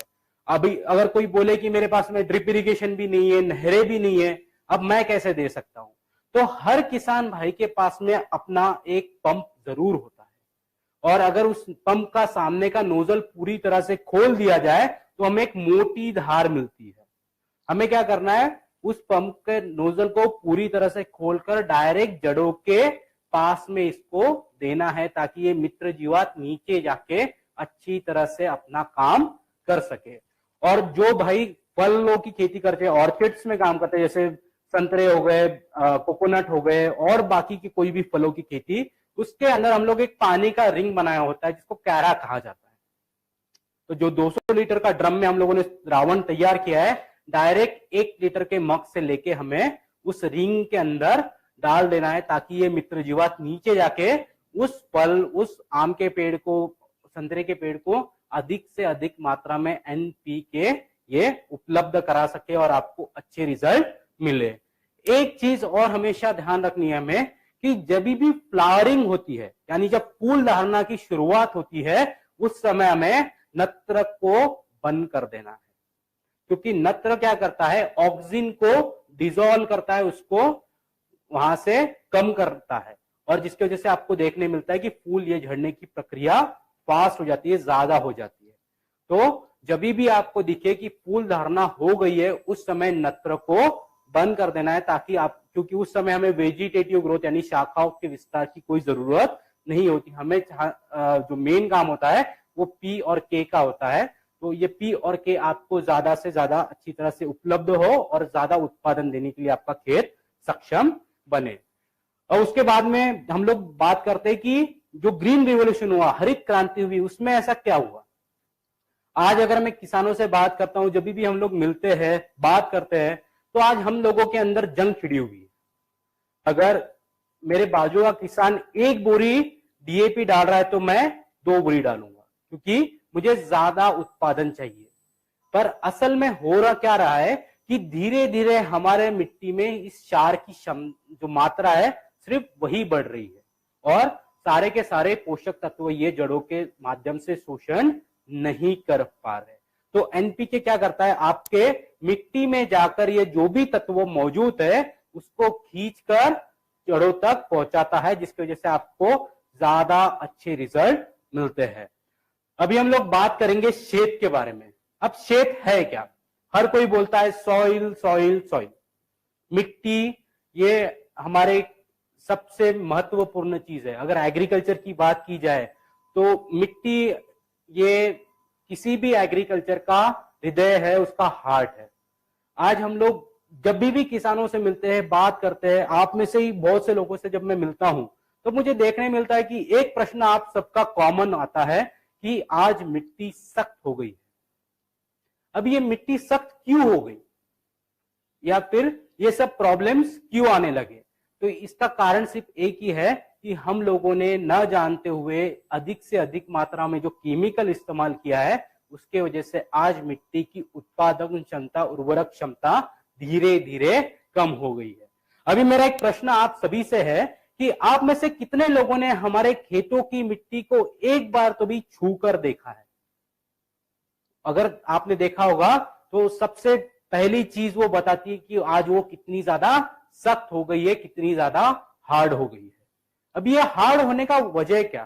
अभी अगर कोई बोले कि मेरे पास में ड्रिप इरिगेशन भी नहीं है, नहरें भी नहीं है, अब मैं कैसे दे सकता हूं, तो हर किसान भाई के पास में अपना एक पंप जरूर होता है और अगर उस पंप का सामने का नोजल पूरी तरह से खोल दिया जाए तो हमें एक मोटी धार मिलती है। हमें क्या करना है, उस पंप के नोजल को पूरी तरह से खोलकर डायरेक्ट जड़ों के पास में इसको देना है, ताकि ये मित्र जीवात नीचे जाके अच्छी तरह से अपना काम कर सके। और जो भाई फलों की खेती करते हैं, ऑर्चिड्स में काम करते हैं, जैसे संतरे हो गए, कोकोनट हो गए और बाकी की कोई भी फलों की खेती, उसके अंदर हम लोग एक पानी का रिंग बनाया होता है जिसको कैरा कहा जाता है। तो जो 200 लीटर का ड्रम में हम लोगों ने द्रावण तैयार किया है, डायरेक्ट 1 लीटर के मग से लेके हमें उस रिंग के अंदर डाल देना है, ताकि ये मित्र जीवात नीचे जाके उस फल, उस आम के पेड़ को, संतरे के पेड़ को अधिक से अधिक मात्रा में NPK ये उपलब्ध करा सके और आपको अच्छे रिजल्ट मिले। एक चीज और हमेशा ध्यान रखनी है हमें कि जब भी फ्लावरिंग होती है, यानी जब फूल धारणा की शुरुआत होती है, उस समय हमें नत्र को बंद कर देना है, क्योंकि नत्र क्या करता है, ऑक्सीजन को डिसॉल्व करता है, उसको वहां से कम करता है और जिसकी वजह से आपको देखने मिलता है कि फूल ये झड़ने की प्रक्रिया फास्ट हो जाती है, ज्यादा हो जाती है। तो जब भी आपको दिखे कि फूल धारणा हो गई है, उस समय नत्र को बंद कर देना है, ताकि आप, क्योंकि उस समय हमें वेजिटेटिव ग्रोथ यानी शाखाओं के विस्तार की कोई जरूरत नहीं होती। हमें जो मेन काम होता है वो P और K का होता है। तो ये P और K आपको ज्यादा से ज्यादा अच्छी तरह से उपलब्ध हो और ज्यादा उत्पादन देने के लिए आपका खेत सक्षम बने। और उसके बाद में हम लोग बात करते हैं कि जो ग्रीन रिवॉल्यूशन हुआ, हरित क्रांति हुई, उसमें ऐसा क्या हुआ। आज अगर मैं किसानों से बात करता हूं, जब भी हम लोग मिलते हैं, बात करते हैं, तो आज हम लोगों के अंदर जंग छिड़ी हुई है। अगर मेरे बाजू का किसान 1 बोरी DAP डाल रहा है तो मैं 2 बोरी डालूंगा, क्योंकि मुझे ज्यादा उत्पादन चाहिए। पर असल में हो रहा क्या रहा है कि धीरे धीरे हमारे मिट्टी में इस क्षार की जो मात्रा है सिर्फ वही बढ़ रही है और सारे के सारे पोषक तत्व ये जड़ों के माध्यम से शोषण नहीं कर पा रहे। तो एनपीके क्या करता है, आपके मिट्टी में जाकर ये जो भी तत्व मौजूद है उसको खींचकर जड़ों तक पहुंचाता है, जिसकी वजह से आपको ज्यादा अच्छे रिजल्ट मिलते हैं। अभी हम लोग बात करेंगे शेत के बारे में। अब शेत है क्या? हर कोई बोलता है सॉइल सॉइल सॉइल। मिट्टी ये हमारे सबसे महत्वपूर्ण चीज है। अगर एग्रीकल्चर की बात की जाए तो मिट्टी ये किसी भी एग्रीकल्चर का हृदय है, उसका हार्ट है। आज हम लोग जब भी किसानों से मिलते हैं, बात करते हैं, आप में से ही बहुत से लोगों से जब मैं मिलता हूं तो मुझे देखने मिलता है कि एक प्रश्न आप सबका कॉमन आता है कि आज मिट्टी सख्त हो गई है। अब ये मिट्टी सख्त क्यों हो गई या फिर ये सब प्रॉब्लम्स क्यों आने लगे? तो इसका कारण सिर्फ एक ही है कि हम लोगों ने न जानते हुए अधिक से अधिक मात्रा में जो केमिकल इस्तेमाल किया है, उसके वजह से आज मिट्टी की उत्पादन क्षमता, उर्वरक क्षमता धीरे धीरे कम हो गई है। अभी मेरा एक प्रश्न आप सभी से है कि आप में से कितने लोगों ने हमारे खेतों की मिट्टी को एक बार तो भी छू कर देखा है? अगर आपने देखा होगा तो सबसे पहली चीज वो बताती है कि आज वो कितनी ज्यादा सख्त हो गई है, कितनी ज्यादा हार्ड हो गई है। अब ये हार्ड होने का वजह क्या?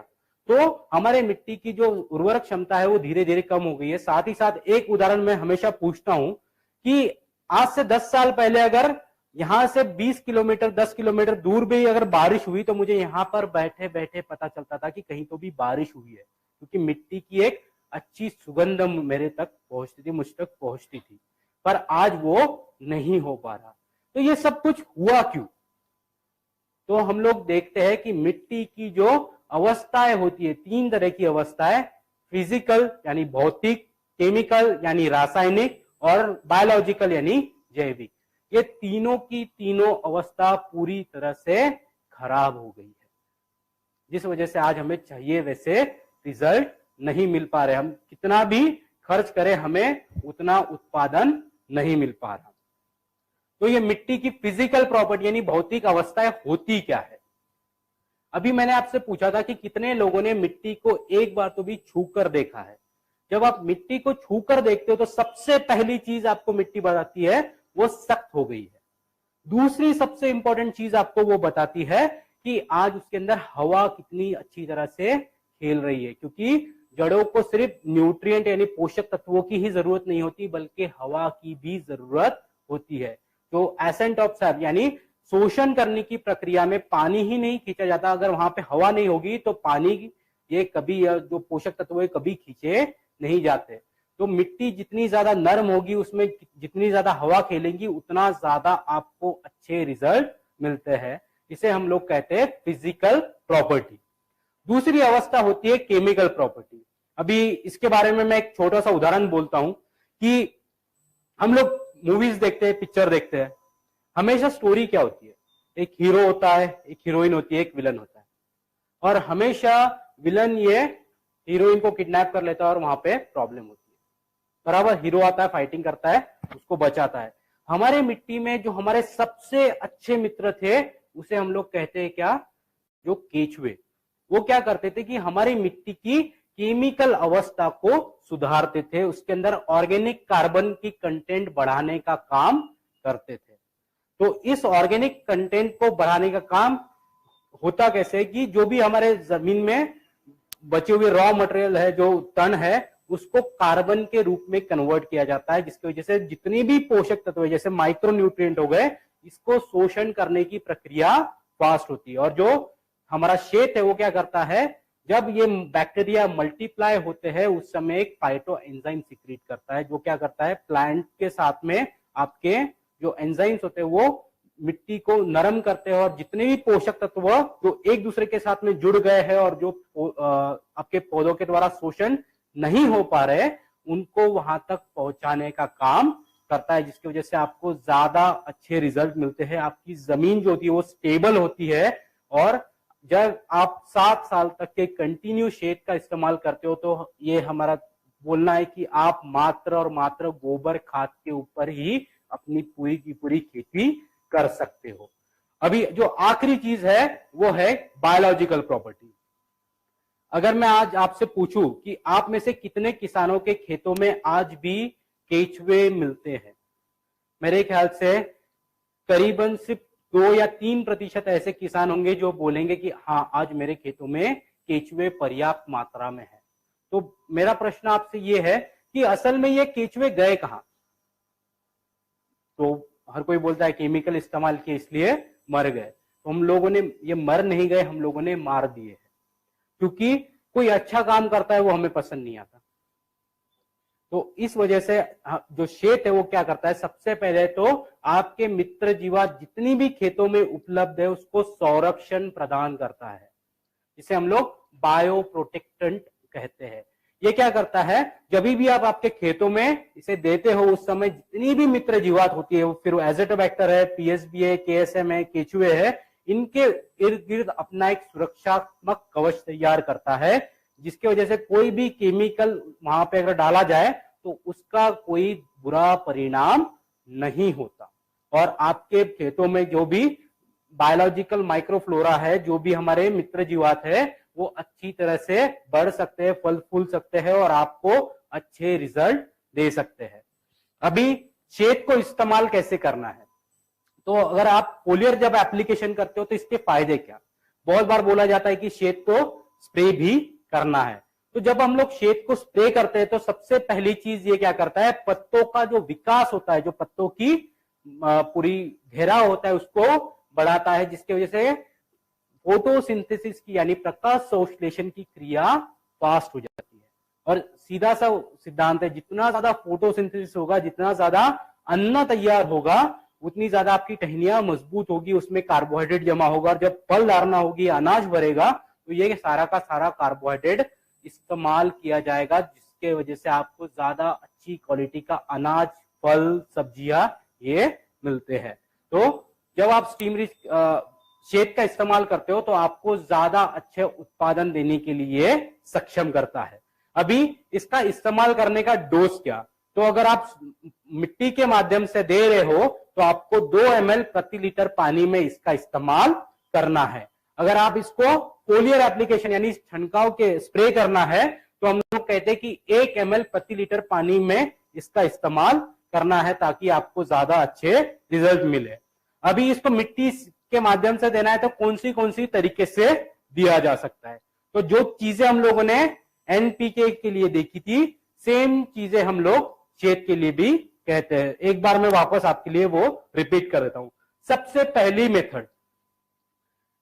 तो हमारे मिट्टी की जो उर्वरक क्षमता है वो धीरे धीरे कम हो गई है। साथ ही साथ एक उदाहरण मैं हमेशा पूछता हूं कि आज से 10 साल पहले अगर यहां से 20 किलोमीटर 10 किलोमीटर दूर भी अगर बारिश हुई तो मुझे यहां पर बैठे बैठे पता चलता था कि कहीं तो भी बारिश हुई है, क्योंकि मिट्टी की एक अच्छी सुगंध मेरे तक पहुंचती थी, मुझ तक पहुंचती थी। पर आज वो नहीं हो पा रहा। तो ये सब कुछ हुआ क्यों? तो हम लोग देखते हैं कि मिट्टी की जो अवस्थाएं होती है, 3 तरह की अवस्थाएं, फिजिकल यानी भौतिक, केमिकल यानी रासायनिक और बायोलॉजिकल यानी जैविक। ये तीनों की तीनों अवस्था पूरी तरह से खराब हो गई है, जिस वजह से आज हमें चाहिए वैसे रिजल्ट नहीं मिल पा रहे। हम कितना भी खर्च करें हमें उतना उत्पादन नहीं मिल पा रहा। तो ये मिट्टी की फिजिकल प्रॉपर्टी यानी भौतिक अवस्थाएं होती क्या है? अभी मैंने आपसे पूछा था कि कितने लोगों ने मिट्टी को एक बार तो भी छू कर देखा है। जब आप मिट्टी को छू कर देखते हो तो सबसे पहली चीज आपको मिट्टी बताती है वो सख्त हो गई है। दूसरी सबसे इंपॉर्टेंट चीज आपको वो बताती है कि आज उसके अंदर हवा कितनी अच्छी तरह से खेल रही है, क्योंकि जड़ों को सिर्फ न्यूट्रिएंट यानी पोषक तत्वों की ही जरूरत नहीं होती, बल्कि हवा की भी जरूरत होती है। तो एसेंट ऑफ सैप यानी शोषण करने की प्रक्रिया में पानी ही नहीं खींचा जाता। अगर वहां पे हवा नहीं होगी तो पानी ये कभी जो पोषक तत्व है कभी खींचे नहीं जाते। तो मिट्टी जितनी ज्यादा नरम होगी, उसमें जितनी ज्यादा हवा खेलेंगी, उतना ज्यादा आपको अच्छे रिजल्ट मिलते हैं। इसे हम लोग कहते हैं फिजिकल प्रॉपर्टी। दूसरी अवस्था होती है केमिकल प्रॉपर्टी। अभी इसके बारे में मैं एक छोटा सा उदाहरण बोलता हूं कि हम लोग मूवीज देखते हैं, पिक्चर देखते हैं, हमेशा स्टोरी क्या होती है? एक हीरो होता है, एक हीरोइन होती है, एक विलन होता है, और हमेशा विलन ये हीरोइन को किडनैप कर लेता है और वहां पे प्रॉब्लम होती है। बराबर हीरो आता है, फाइटिंग करता है, उसको बचाता है। हमारे मिट्टी में जो हमारे सबसे अच्छे मित्र थे उसे हम लोग कहते हैं क्या? जो केचुए। वो क्या करते थे कि हमारी मिट्टी की केमिकल अवस्था को सुधारते थे, उसके अंदर ऑर्गेनिक कार्बन की कंटेंट बढ़ाने का काम करते थे। तो इस ऑर्गेनिक कंटेंट को बढ़ाने का काम होता कैसे कि जो भी हमारे जमीन में बचे हुए रॉ मटेरियल है, जो तन है, उसको कार्बन के रूप में कन्वर्ट किया जाता है, जिसकी वजह से जितनी भी पोषक तत्व जैसे माइक्रो न्यूट्रिएंट हो गए, इसको शोषण करने की प्रक्रिया फास्ट होती है। और जो हमारा शेत है वो क्या करता है, जब ये बैक्टीरिया मल्टीप्लाई होते हैं उस समय एक फाइटो एंजाइम सीक्रेट करता है, जो क्या करता है प्लांट के साथ में आपके जो एंजाइम्स होते हैं वो मिट्टी को नरम करते हैं, और जितने भी पोषक तत्व जो एक दूसरे के साथ में जुड़ गए हैं और जो आपके पौधों के द्वारा शोषण नहीं हो पा रहे, उनको वहां तक पहुंचाने का काम करता है, जिसकी वजह से आपको ज्यादा अच्छे रिजल्ट मिलते हैं। आपकी जमीन जो होती है वो स्टेबल होती है, और जब आप 7 साल तक के कंटिन्यू शेड का इस्तेमाल करते हो तो ये हमारा बोलना है कि आप मात्र और मात्र गोबर खाद के ऊपर ही अपनी पूरी की पूरी खेती कर सकते हो। अभी जो आखिरी चीज है वो है बायोलॉजिकल प्रॉपर्टी। अगर मैं आज आपसे पूछूं कि आप में से कितने किसानों के खेतों में आज भी केचुए मिलते हैं, मेरे ख्याल से करीबन सिर्फ 2 या 3% ऐसे किसान होंगे जो बोलेंगे कि हाँ, आज मेरे खेतों में केचुए पर्याप्त मात्रा में है। तो मेरा प्रश्न आपसे ये है कि असल में ये केचुए गए कहां? तो हर कोई बोलता है केमिकल इस्तेमाल किए इसलिए मर गए। तो हम लोगों ने ये मर नहीं गए, हम लोगों ने मार दिए हैं, क्योंकि कोई अच्छा काम करता है वो हमें पसंद नहीं आता। तो इस वजह से जो शेत है वो क्या करता है, सबसे पहले तो आपके मित्र जीवा जितनी भी खेतों में उपलब्ध है उसको संरक्षण प्रदान करता है, जिसे हम लोग बायो प्रोटेक्टेंट कहते हैं। ये क्या करता है, जब भी आप आपके खेतों में इसे देते हो उस समय जितनी भी मित्र जीवात होती है, वो फिर एज़ोटोबैक्टर है, पीएसबी है, केएसएम है, केचुए है, इनके इर्द गिर्द अपना एक सुरक्षात्मक कवच तैयार करता है, जिसकी वजह से कोई भी केमिकल वहां पे अगर डाला जाए तो उसका कोई बुरा परिणाम नहीं होता। और आपके खेतों में जो भी बायोलॉजिकल माइक्रोफ्लोरा है, जो भी हमारे मित्र जीवात है, वो अच्छी तरह से बढ़ सकते हैं, फल फूल सकते हैं और आपको अच्छे रिजल्ट दे सकते हैं। अभी शेत को इस्तेमाल कैसे करना है, तो अगर आप फोलियर जब एप्लीकेशन करते हो तो इसके फायदे क्या? बहुत बार बोला जाता है कि शेत को स्प्रे भी करना है। तो जब हम लोग शेत को स्प्रे करते हैं तो सबसे पहली चीज ये क्या करता है, पत्तों का जो विकास होता है, जो पत्तों की पूरी घेराव होता है उसको बढ़ाता है, जिसकी वजह से फोटोसिंथेसिस की यानी प्रकाश संश्लेषण की क्रिया फास्ट हो जाती है। और सीधा सा सिद्धांत है, जितना ज्यादा फोटोसिंथेसिस होगा, जितना ज्यादा अन्न तैयार होगा, उतनी ज्यादा आपकी टहनियां मजबूत होगी, उसमें कार्बोहाइड्रेट जमा होगा, और जब फल धारणा होगी, अनाज भरेगा, तो ये सारा का सारा कार्बोहाइड्रेट इस्तेमाल किया जाएगा, जिसके वजह से आपको ज्यादा अच्छी क्वालिटी का अनाज, फल, सब्जियां ये मिलते हैं। तो जब आप स्टीम रिच शेत का इस्तेमाल करते हो तो आपको ज्यादा अच्छे उत्पादन देने के लिए सक्षम करता है। अभी इसका इस्तेमाल करने का डोज क्या, तो अगर आप मिट्टी के माध्यम से दे रहे हो तो आपको 2 ml प्रति लीटर पानी में इसका इस्तेमाल करना है। अगर आप इसको फोलियर एप्लीकेशन यानी छंटकाव के स्प्रे करना है तो हम लोग कहते हैं कि 1 ml प्रति लीटर पानी में इसका इस्तेमाल करना है, ताकि आपको ज्यादा अच्छे रिजल्ट मिले। अभी इसको मिट्टी के माध्यम से देना है तो कौन सी तरीके से दिया जा सकता है, तो जो चीजें हम लोगों ने एनपीके के लिए देखी थी, सेम चीजें हम लोग शेत के लिए भी कहते हैं। एक बार मैं वापस आपके लिए वो रिपीट कर देता हूं। सबसे पहली मेथड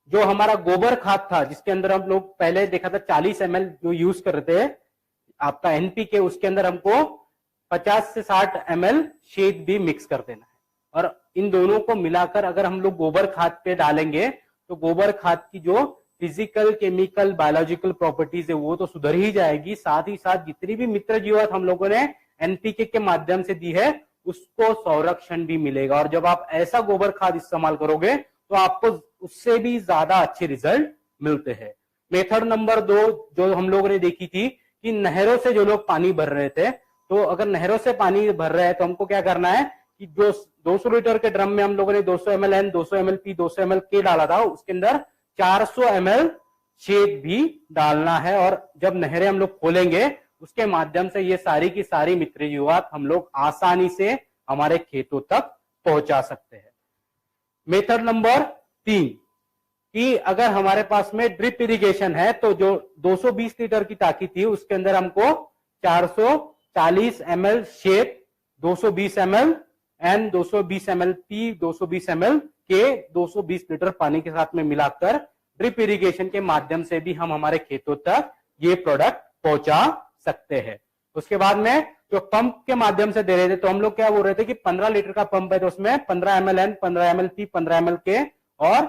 जो हमारा गोबर खाद था, जिसके अंदर हम लोग पहले देखा था 40 ml जो यूज कर रहे थे आपका एनपीके, उसके अंदर हमको 50 से 60 ml शेत भी मिक्स कर देना है। और इन दोनों को मिलाकर अगर हम लोग गोबर खाद पे डालेंगे तो गोबर खाद की जो फिजिकल, केमिकल, बायोलॉजिकल प्रॉपर्टीज है वो तो सुधर ही जाएगी, साथ ही साथ जितनी भी मित्र जीवात हम लोगों ने एनपीके के माध्यम से दी है उसको संरक्षण भी मिलेगा। और जब आप ऐसा गोबर खाद इस्तेमाल करोगे तो आपको उससे भी ज्यादा अच्छे रिजल्ट मिलते हैं। मेथड नंबर 2 जो हम लोगों ने देखी थी कि नहरों से जो लोग पानी भर रहे थे, तो अगर नहरों से पानी भर रहे हैं तो हमको क्या करना है कि जो 200 लीटर के ड्रम में हम लोगों ने 200 ml N, 200 ml P, 200 ml के डाला था, उसके अंदर 400 ml शेक भी डालना है। और जब नहरें हम लोग खोलेंगे उसके माध्यम से ये सारी की सारी मित्र जीवात हम लोग आसानी से हमारे खेतों तक पहुंचा सकते हैं। मेथड नंबर 3 कि अगर हमारे पास में ड्रिप इरिगेशन है तो जो 220 लीटर की टाकी थी उसके अंदर हमको 440 ml shake, 220 ml N, 220 ml P, 220 ml के 220 लीटर पानी के साथ में मिलाकर ड्रिप इरिगेशन के माध्यम से भी हम हमारे खेतों तक ये प्रोडक्ट पहुंचा सकते हैं। उसके बाद में जो पंप के माध्यम से दे रहे थे तो हम लोग क्या बोल रहे थे कि 15 लीटर का पंप है तो उसमें 15 ml N, 15 ml P, 15 ml के और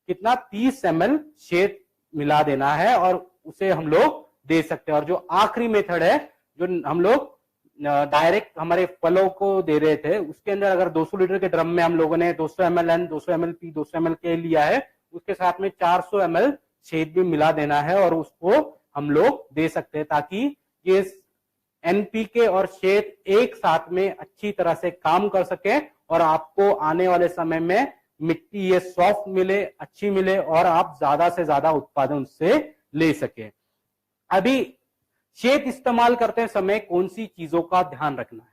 कितना 30 ml शेक मिला देना है और उसे हम लोग दे सकते हैं। और जो आखिरी मेथड है जो हम लोग डायरेक्ट हमारे फलों को दे रहे थे, उसके अंदर अगर 200 लीटर के ड्रम में हम लोगों ने 200 ml N, 200 ml P, 200 ml के लिया है, उसके साथ में 400 ml शेक भी मिला देना है और उसको हम लोग दे सकते हैं, ताकि ये एनपीके और शेक एक साथ में अच्छी तरह से काम कर सके और आपको आने वाले समय में मिट्टी ये सॉफ्ट मिले, अच्छी मिले और आप ज्यादा से ज्यादा उत्पादन उससे ले सके। अभी शेत इस्तेमाल करते समय कौन सी चीजों का ध्यान रखना है?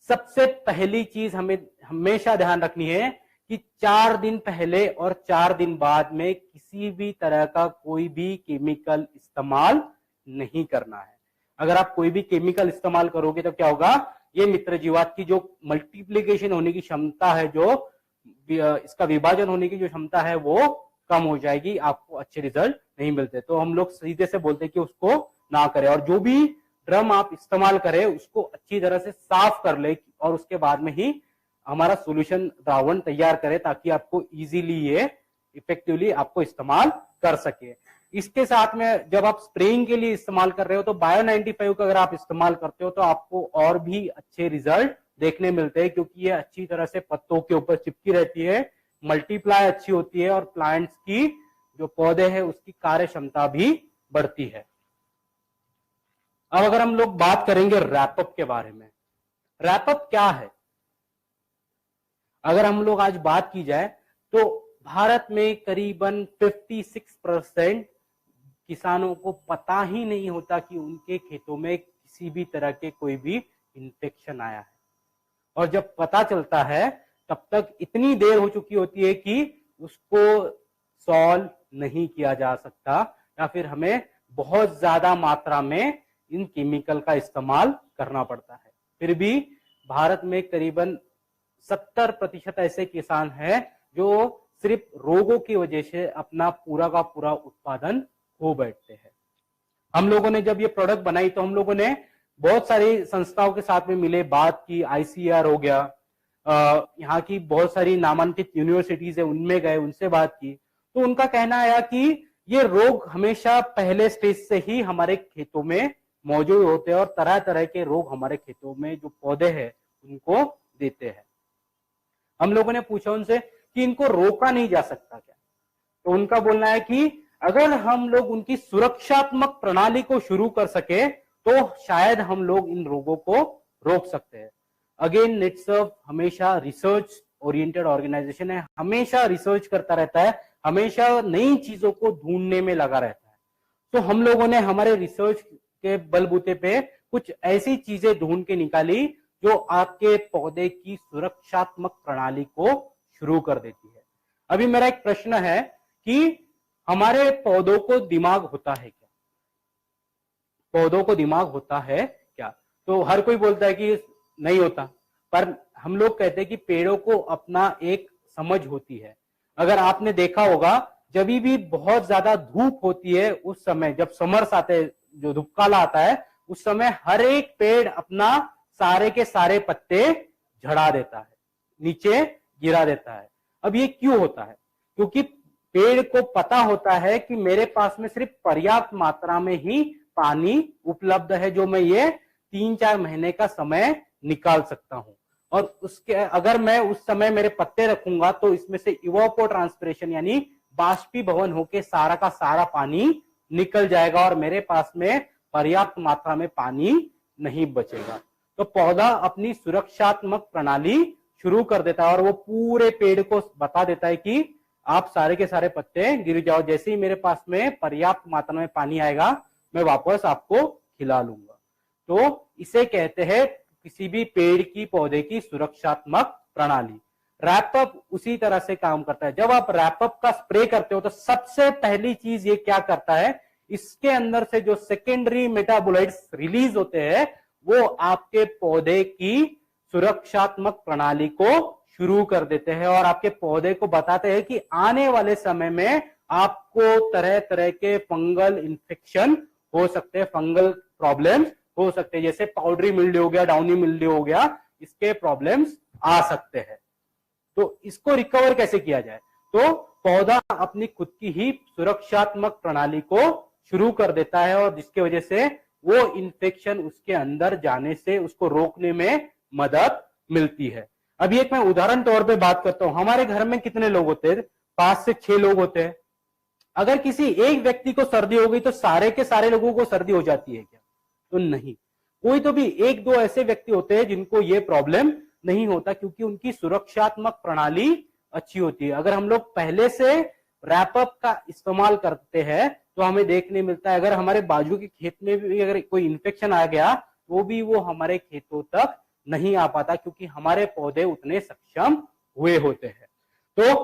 सबसे पहली चीज हमें हमेशा ध्यान रखनी है कि 4 दिन पहले और 4 दिन बाद में किसी भी तरह का कोई भी केमिकल इस्तेमाल नहीं करना है। अगर आप कोई भी केमिकल इस्तेमाल करोगे तो क्या होगा, ये मित्र जीवात की जो मल्टीप्लीकेशन होने की क्षमता है, जो इसका विभाजन होने की जो क्षमता है, वो कम हो जाएगी, आपको अच्छे रिजल्ट नहीं मिलते। तो हम लोग सीधे से बोलते हैं कि उसको ना करें, और जो भी ड्रम आप इस्तेमाल करें उसको अच्छी तरह से साफ कर ले और उसके बाद में ही हमारा सॉल्यूशन द्रावण तैयार करें, ताकि आपको इजीली ये इफेक्टिवली आपको इस्तेमाल कर सके। इसके साथ में जब आप स्प्रेइंग के लिए इस्तेमाल कर रहे हो तो बायो 95 का अगर आप इस्तेमाल करते हो तो आपको और भी अच्छे रिजल्ट देखने मिलते हैं, क्योंकि ये अच्छी तरह से पत्तों के ऊपर चिपकी रहती है, मल्टीप्लाई अच्छी होती है और प्लांट्स की जो पौधे हैं उसकी कार्य क्षमता भी बढ़ती है। अब अगर हम लोग बात करेंगे रैपअप के बारे में, रैपअप क्या है? अगर हम लोग आज बात की जाए तो भारत में करीबन 56% किसानों को पता ही नहीं होता कि उनके खेतों में किसी भी तरह के कोई भी इन्फेक्शन आया है, और जब पता चलता है तब तक इतनी देर हो चुकी होती है कि उसको सॉल्व नहीं किया जा सकता, या फिर हमें बहुत ज्यादा मात्रा में इन केमिकल का इस्तेमाल करना पड़ता है। फिर भी भारत में करीबन 70% ऐसे किसान हैं जो सिर्फ रोगों की वजह से अपना पूरा का पूरा उत्पादन खो बैठते हैं। हम लोगों ने जब ये प्रोडक्ट बनाई तो हम लोगों ने बहुत सारी संस्थाओं के साथ में मिले, बात की, ICAR हो गया, यहाँ की बहुत सारी नामांकित यूनिवर्सिटीज है उनमें गए, उनसे बात की, तो उनका कहना आया कि ये रोग हमेशा पहले स्टेज से ही हमारे खेतों में मौजूद होते हैं और तरह तरह के रोग हमारे खेतों में जो पौधे हैं उनको देते हैं। हम लोगों ने पूछा उनसे कि इनको रोका नहीं जा सकता क्या? तो उनका बोलना है कि अगर हम लोग उनकी सुरक्षात्मक प्रणाली को शुरू कर सके तो शायद हम लोग इन रोगों को रोक सकते हैं। अगेन नेटसर्व हमेशा रिसर्च ओरिएंटेड ऑर्गेनाइजेशन है, हमेशा रिसर्च करता रहता है, हमेशा नई चीजों को ढूंढने में लगा रहता है। तो हम लोगों ने हमारे रिसर्च के बलबूते पे कुछ ऐसी चीजें ढूंढ के निकाली जो आपके पौधे की सुरक्षात्मक प्रणाली को शुरू कर देती है। अभी मेरा एक प्रश्न है कि हमारे पौधों को दिमाग होता है क्या? पौधों को दिमाग होता है क्या? तो हर कोई बोलता है कि नहीं होता, पर हम लोग कहते हैं कि पेड़ों को अपना एक समझ होती है। अगर आपने देखा होगा जब भी बहुत ज्यादा धूप होती है उस समय, जब समर्स आते हैं, जो धूपकाला आता है, उस समय हर एक पेड़ अपना सारे के सारे पत्ते झड़ा देता है, नीचे गिरा देता है। अब ये क्यों होता है? क्योंकि पेड़ को पता होता है कि मेरे पास में सिर्फ पर्याप्त मात्रा में ही पानी उपलब्ध है, जो मैं ये 3-4 महीने का समय निकाल सकता हूं, और उसके अगर मैं उस समय मेरे पत्ते रखूंगा तो इसमें से इवापोट्रांसपिरेशन यानी बाष्पीभवन होके सारा का सारा पानी निकल जाएगा और मेरे पास में पर्याप्त मात्रा में पानी नहीं बचेगा। तो पौधा अपनी सुरक्षात्मक प्रणाली शुरू कर देता है और वो पूरे पेड़ को बता देता है कि आप सारे के सारे पत्ते गिर जाओ, जैसे ही मेरे पास में पर्याप्त मात्रा में पानी आएगा मैं वापस आपको खिला लूंगा। तो इसे कहते हैं किसी भी पेड़ की पौधे की सुरक्षात्मक प्रणाली। रैपअप उसी तरह से काम करता है। जब आप रैपअप का स्प्रे करते हो तो सबसे पहली चीज ये क्या करता है, इसके अंदर से जो सेकेंडरी मेटाबोलाइट्स रिलीज होते हैं वो आपके पौधे की सुरक्षात्मक प्रणाली को शुरू कर देते हैं और आपके पौधे को बताते हैं कि आने वाले समय में आपको तरह तरह के फंगल इन्फेक्शन हो सकते हैं, फंगल प्रॉब्लम्स हो सकते हैं, जैसे पाउडरी मिल्ड्यू हो गया, डाउनी मिल्ड्यू हो गया, इसके प्रॉब्लम्स आ सकते हैं। तो इसको रिकवर कैसे किया जाए? तो पौधा अपनी खुद की ही सुरक्षात्मक प्रणाली को शुरू कर देता है और जिसकी वजह से वो इन्फेक्शन उसके अंदर जाने से उसको रोकने में मदद मिलती है। अभी एक मैं उदाहरण तौर पे बात करता हूं। हमारे घर में कितने लोग होते हैं? 5 से 6 लोग होते हैं। अगर किसी एक व्यक्ति को सर्दी हो गई तो सारे के सारे लोगों को सर्दी हो जाती है क्या? तो नहीं, कोई तो भी 1-2 ऐसे व्यक्ति होते हैं जिनको ये प्रॉब्लम नहीं होता, क्योंकि उनकी सुरक्षात्मक प्रणाली अच्छी होती है। अगर हम लोग पहले से रैपअप का इस्तेमाल करते हैं तो हमें देखने मिलता है अगर हमारे बाजू के खेत में भी अगर कोई इन्फेक्शन आ गया तो भी वो हमारे खेतों तक नहीं आ पाता, क्योंकि हमारे पौधे उतने सक्षम हुए होते हैं। तो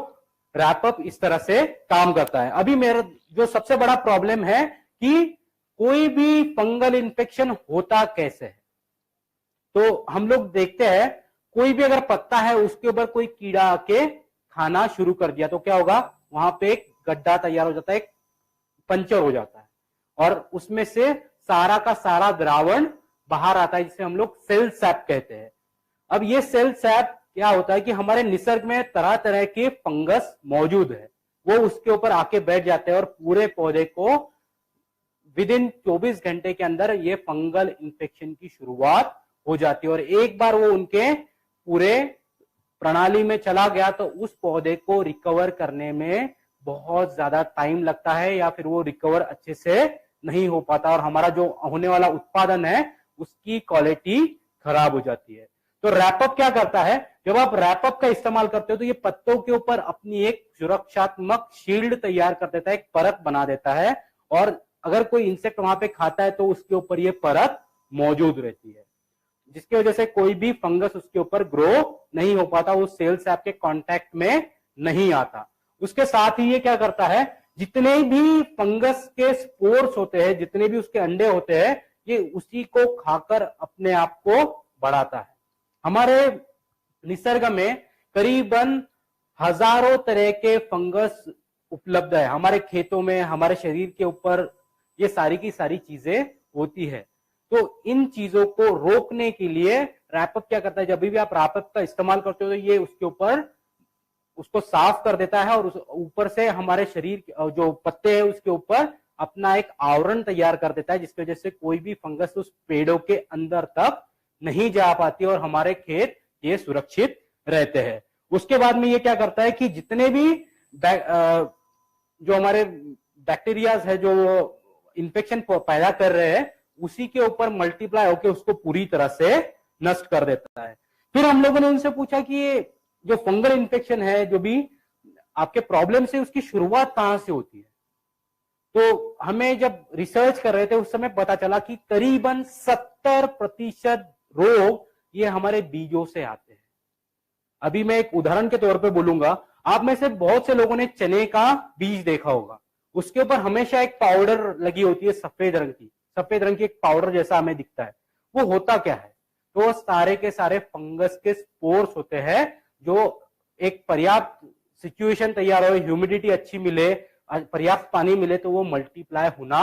रैपअप इस तरह से काम करता है। अभी मेरा जो सबसे बड़ा प्रॉब्लम है कि कोई भी फंगल इन्फेक्शन होता कैसे है, तो हम लोग देखते हैं कोई भी अगर पत्ता है उसके ऊपर कोई कीड़ा आके खाना शुरू कर दिया तो क्या होगा, वहां पे एक गड्ढा तैयार हो जाता है, एक पंचर हो जाता है और उसमें से सारा का सारा द्रावण बाहर आता है, जिसे हम लोग सेल सैप कहते हैं। अब ये सेल सैप क्या होता है कि हमारे निसर्ग में तरह तरह के फंगस मौजूद है, वो उसके ऊपर आके बैठ जाते हैं और पूरे पौधे को विदिन 24 घंटे के अंदर ये फंगल इन्फेक्शन की शुरुआत हो जाती है। और एक बार वो उनके पूरे प्रणाली में चला गया तो उस पौधे को रिकवर करने में बहुत ज्यादा टाइम लगता है, या फिर वो रिकवर अच्छे से नहीं हो पाता और हमारा जो होने वाला उत्पादन है उसकी क्वालिटी खराब हो जाती है। तो रैपअप क्या करता है, जब आप रैपअप का इस्तेमाल करते हो तो ये पत्तों के ऊपर अपनी एक सुरक्षात्मक शील्ड तैयार कर देता है, एक परत बना देता है, और अगर कोई इंसेक्ट वहां पे खाता है तो उसके ऊपर ये परत मौजूद रहती है, जिसकी वजह से कोई भी फंगस उसके ऊपर ग्रो नहीं हो पाता, वो सेल सैप के कांटेक्ट में नहीं आता। उसके साथ ही ये क्या करता है, जितने भी फंगस के स्पोर्स होते हैं, जितने भी उसके अंडे होते हैं, ये उसी को खाकर अपने आप को बढ़ाता है। हमारे निसर्ग में करीबन हजारों तरह के फंगस उपलब्ध है। हमारे खेतों में, हमारे शरीर के ऊपर ये सारी की सारी चीजें होती है। तो इन चीजों को रोकने के लिए रैपअप क्या करता है, जब भी आप रैपअप का इस्तेमाल करते हो तो ये उसके ऊपर उसको साफ कर देता है और उस ऊपर से हमारे शरीर जो पत्ते हैं उसके ऊपर अपना एक आवरण तैयार कर देता है, जिसकी वजह से कोई भी फंगस उस पेड़ों के अंदर तक नहीं जा पाती और हमारे खेत ये सुरक्षित रहते हैं। उसके बाद में ये क्या करता है कि जितने भी जो हमारे बैक्टीरियाज है जो इन्फेक्शन पैदा कर रहे हैं उसी के ऊपर मल्टीप्लाई होकर उसको पूरी तरह से नष्ट कर देता है। फिर हम लोगों ने उनसे पूछा कि ये जो फंगल इन्फेक्शन है, जो भी आपके प्रॉब्लम से, उसकी शुरुआत कहां से होती है। तो हमें जब रिसर्च कर रहे थे उस समय पता चला कि करीबन 70% रोग ये हमारे बीजों से आते हैं। अभी मैं एक उदाहरण के तौर पे बोलूंगा, आप में से बहुत से लोगों ने चने का बीज देखा होगा, उसके ऊपर हमेशा एक पाउडर लगी होती है सफेद रंग की एक पाउडर जैसा हमें दिखता है। वो होता क्या है, तो सारे के सारे फंगस के स्पोर्स होते हैं, जो एक पर्याप्त सिचुएशन तैयार हो, ह्यूमिडिटी अच्छी मिले, पर्याप्त पानी मिले तो वो मल्टीप्लाई होना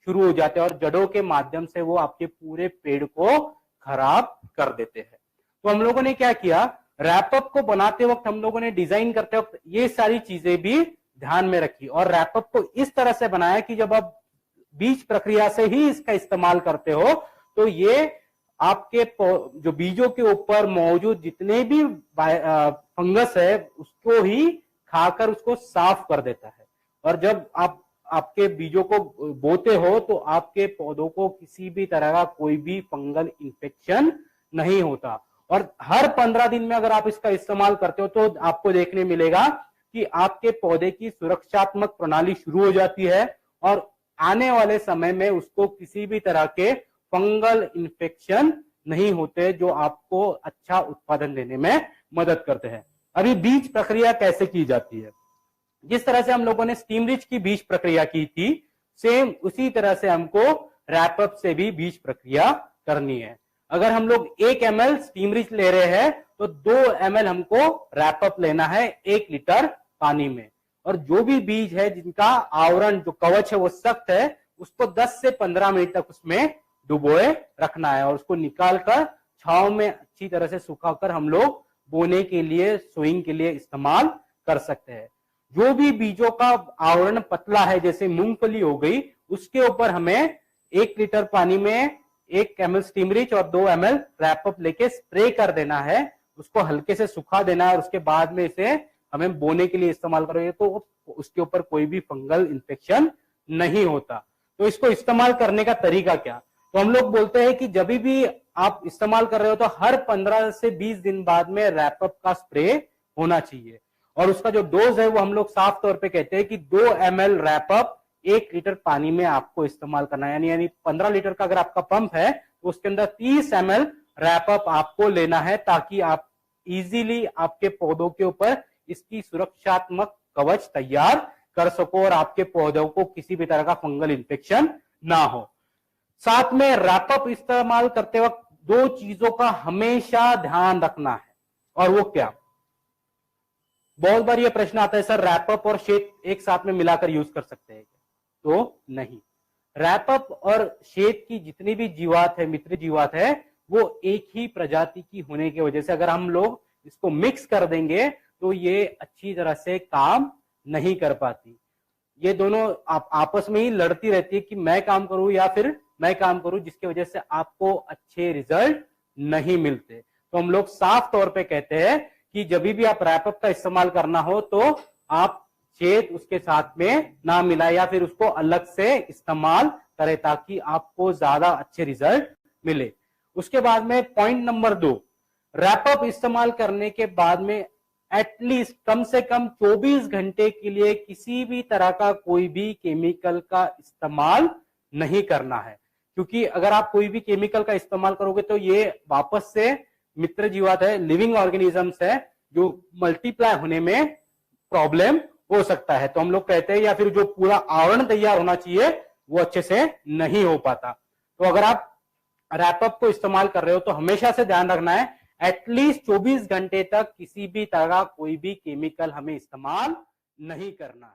शुरू हो जाते हैं और जड़ों के माध्यम से वो आपके पूरे पेड़ को खराब कर देते हैं। तो हम लोगों ने क्या किया, रैपअप को बनाते वक्त हम लोगों ने डिजाइन करते वक्त ये सारी चीजें भी ध्यान में रखी और रैपअप को इस तरह से बनाया कि जब आप बीज प्रक्रिया से ही इसका इस्तेमाल करते हो तो ये आपके जो बीजों के ऊपर मौजूद जितने भी फंगस है उसको ही खाकर उसको साफ कर देता है। और जब आप आपके बीजों को बोते हो तो आपके पौधों को किसी भी तरह का कोई भी फंगल इन्फेक्शन नहीं होता। और हर 15 दिन में अगर आप इसका इस्तेमाल करते हो तो आपको देखने मिलेगा कि आपके पौधे की सुरक्षात्मक प्रणाली शुरू हो जाती है और आने वाले समय में उसको किसी भी तरह के फंगल इन्फेक्शन नहीं होते, जो आपको अच्छा उत्पादन देने में मदद करते हैं। अभी बीज प्रक्रिया कैसे की जाती है, जिस तरह से हम लोगों ने स्टीम रिच की बीज प्रक्रिया की थी, सेम उसी तरह से हमको रैपअप से भी बीज प्रक्रिया करनी है। अगर हम लोग 1 ml स्टीम रिच ले रहे हैं तो 2 ml हमको रैपअप लेना है 1 लीटर पानी में। और जो भी बीज है जिनका आवरण जो कवच है वो सख्त है, उसको 10 से 15 मिनट तक उसमें डुबोए रखना है और उसको निकालकर छांव में अच्छी तरह से सुखाकर हम लोग बोने के लिए, सोइंग के लिए इस्तेमाल कर सकते हैं। जो भी बीजों का आवरण पतला है, जैसे मूंगफली हो गई, उसके ऊपर हमें 1 लीटर पानी में 1 ml स्टीम रिच और 2 ml रैपअप लेके स्प्रे कर देना है, उसको हल्के से सुखा देना है और उसके बाद में इसे हमें बोने के लिए इस्तेमाल करोगे तो उसके ऊपर कोई भी फंगल इन्फेक्शन नहीं होता। तो इसको इस्तेमाल करने का तरीका क्या, तो हम लोग बोलते हैं कि जब भी आप इस्तेमाल कर रहे हो तो हर 15 से 20 दिन बाद में रैपअप का स्प्रे होना चाहिए और उसका जो डोज है वो हम लोग साफ तौर पे कहते हैं कि 2 ml रैपअप 1 लीटर पानी में आपको इस्तेमाल करना है, यानी 15 लीटर का अगर आपका पंप है तो उसके अंदर 30 ml रैपअप आपको लेना है, ताकि आप इजीली आपके पौधों के ऊपर इसकी सुरक्षात्मक कवच तैयार कर सको और आपके पौधों को किसी भी तरह का फंगल इन्फेक्शन ना हो। साथ में रैपअप इस्तेमाल करते वक्त 2 चीजों का हमेशा ध्यान रखना है, और वो क्या? बहुत बार ये प्रश्न आता है, सर रैपअप और शेत एक साथ में मिलाकर यूज कर सकते हैं? तो नहीं, रैपअप और शेत की जितनी भी जीवात है, मित्र जीवात है, वो एक ही प्रजाति की होने की वजह से अगर हम लोग इसको मिक्स कर देंगे तो ये अच्छी तरह से काम नहीं कर पाती। ये दोनों आपस में ही लड़ती रहती है कि मैं काम करूं या फिर मैं काम करूं, जिसकी वजह से आपको अच्छे रिजल्ट नहीं मिलते। तो हम लोग साफ तौर पे कहते हैं कि जब भी आप रैपअप का इस्तेमाल करना हो तो आप शेत उसके साथ में ना मिलाए या फिर उसको अलग से इस्तेमाल करें, ताकि आपको ज्यादा अच्छे रिजल्ट मिले। उसके बाद में पॉइंट नंबर 2, रैपअप इस्तेमाल करने के बाद में एटलीस्ट कम से कम 24 घंटे के लिए किसी भी तरह का कोई भी केमिकल का इस्तेमाल नहीं करना है, क्योंकि अगर आप कोई भी केमिकल का इस्तेमाल करोगे तो ये वापस से मित्र जीवात है, लिविंग ऑर्गेनिजम्स है, जो मल्टीप्लाई होने में प्रॉब्लम हो सकता है। तो हम लोग कहते हैं या फिर जो पूरा आवरण तैयार होना चाहिए वो अच्छे से नहीं हो पाता। तो अगर आप रैपअप को इस्तेमाल कर रहे हो तो हमेशा से ध्यान रखना है एटलीस्ट 24 घंटे तक किसी भी तरह का कोई भी केमिकल हमें इस्तेमाल नहीं करना है।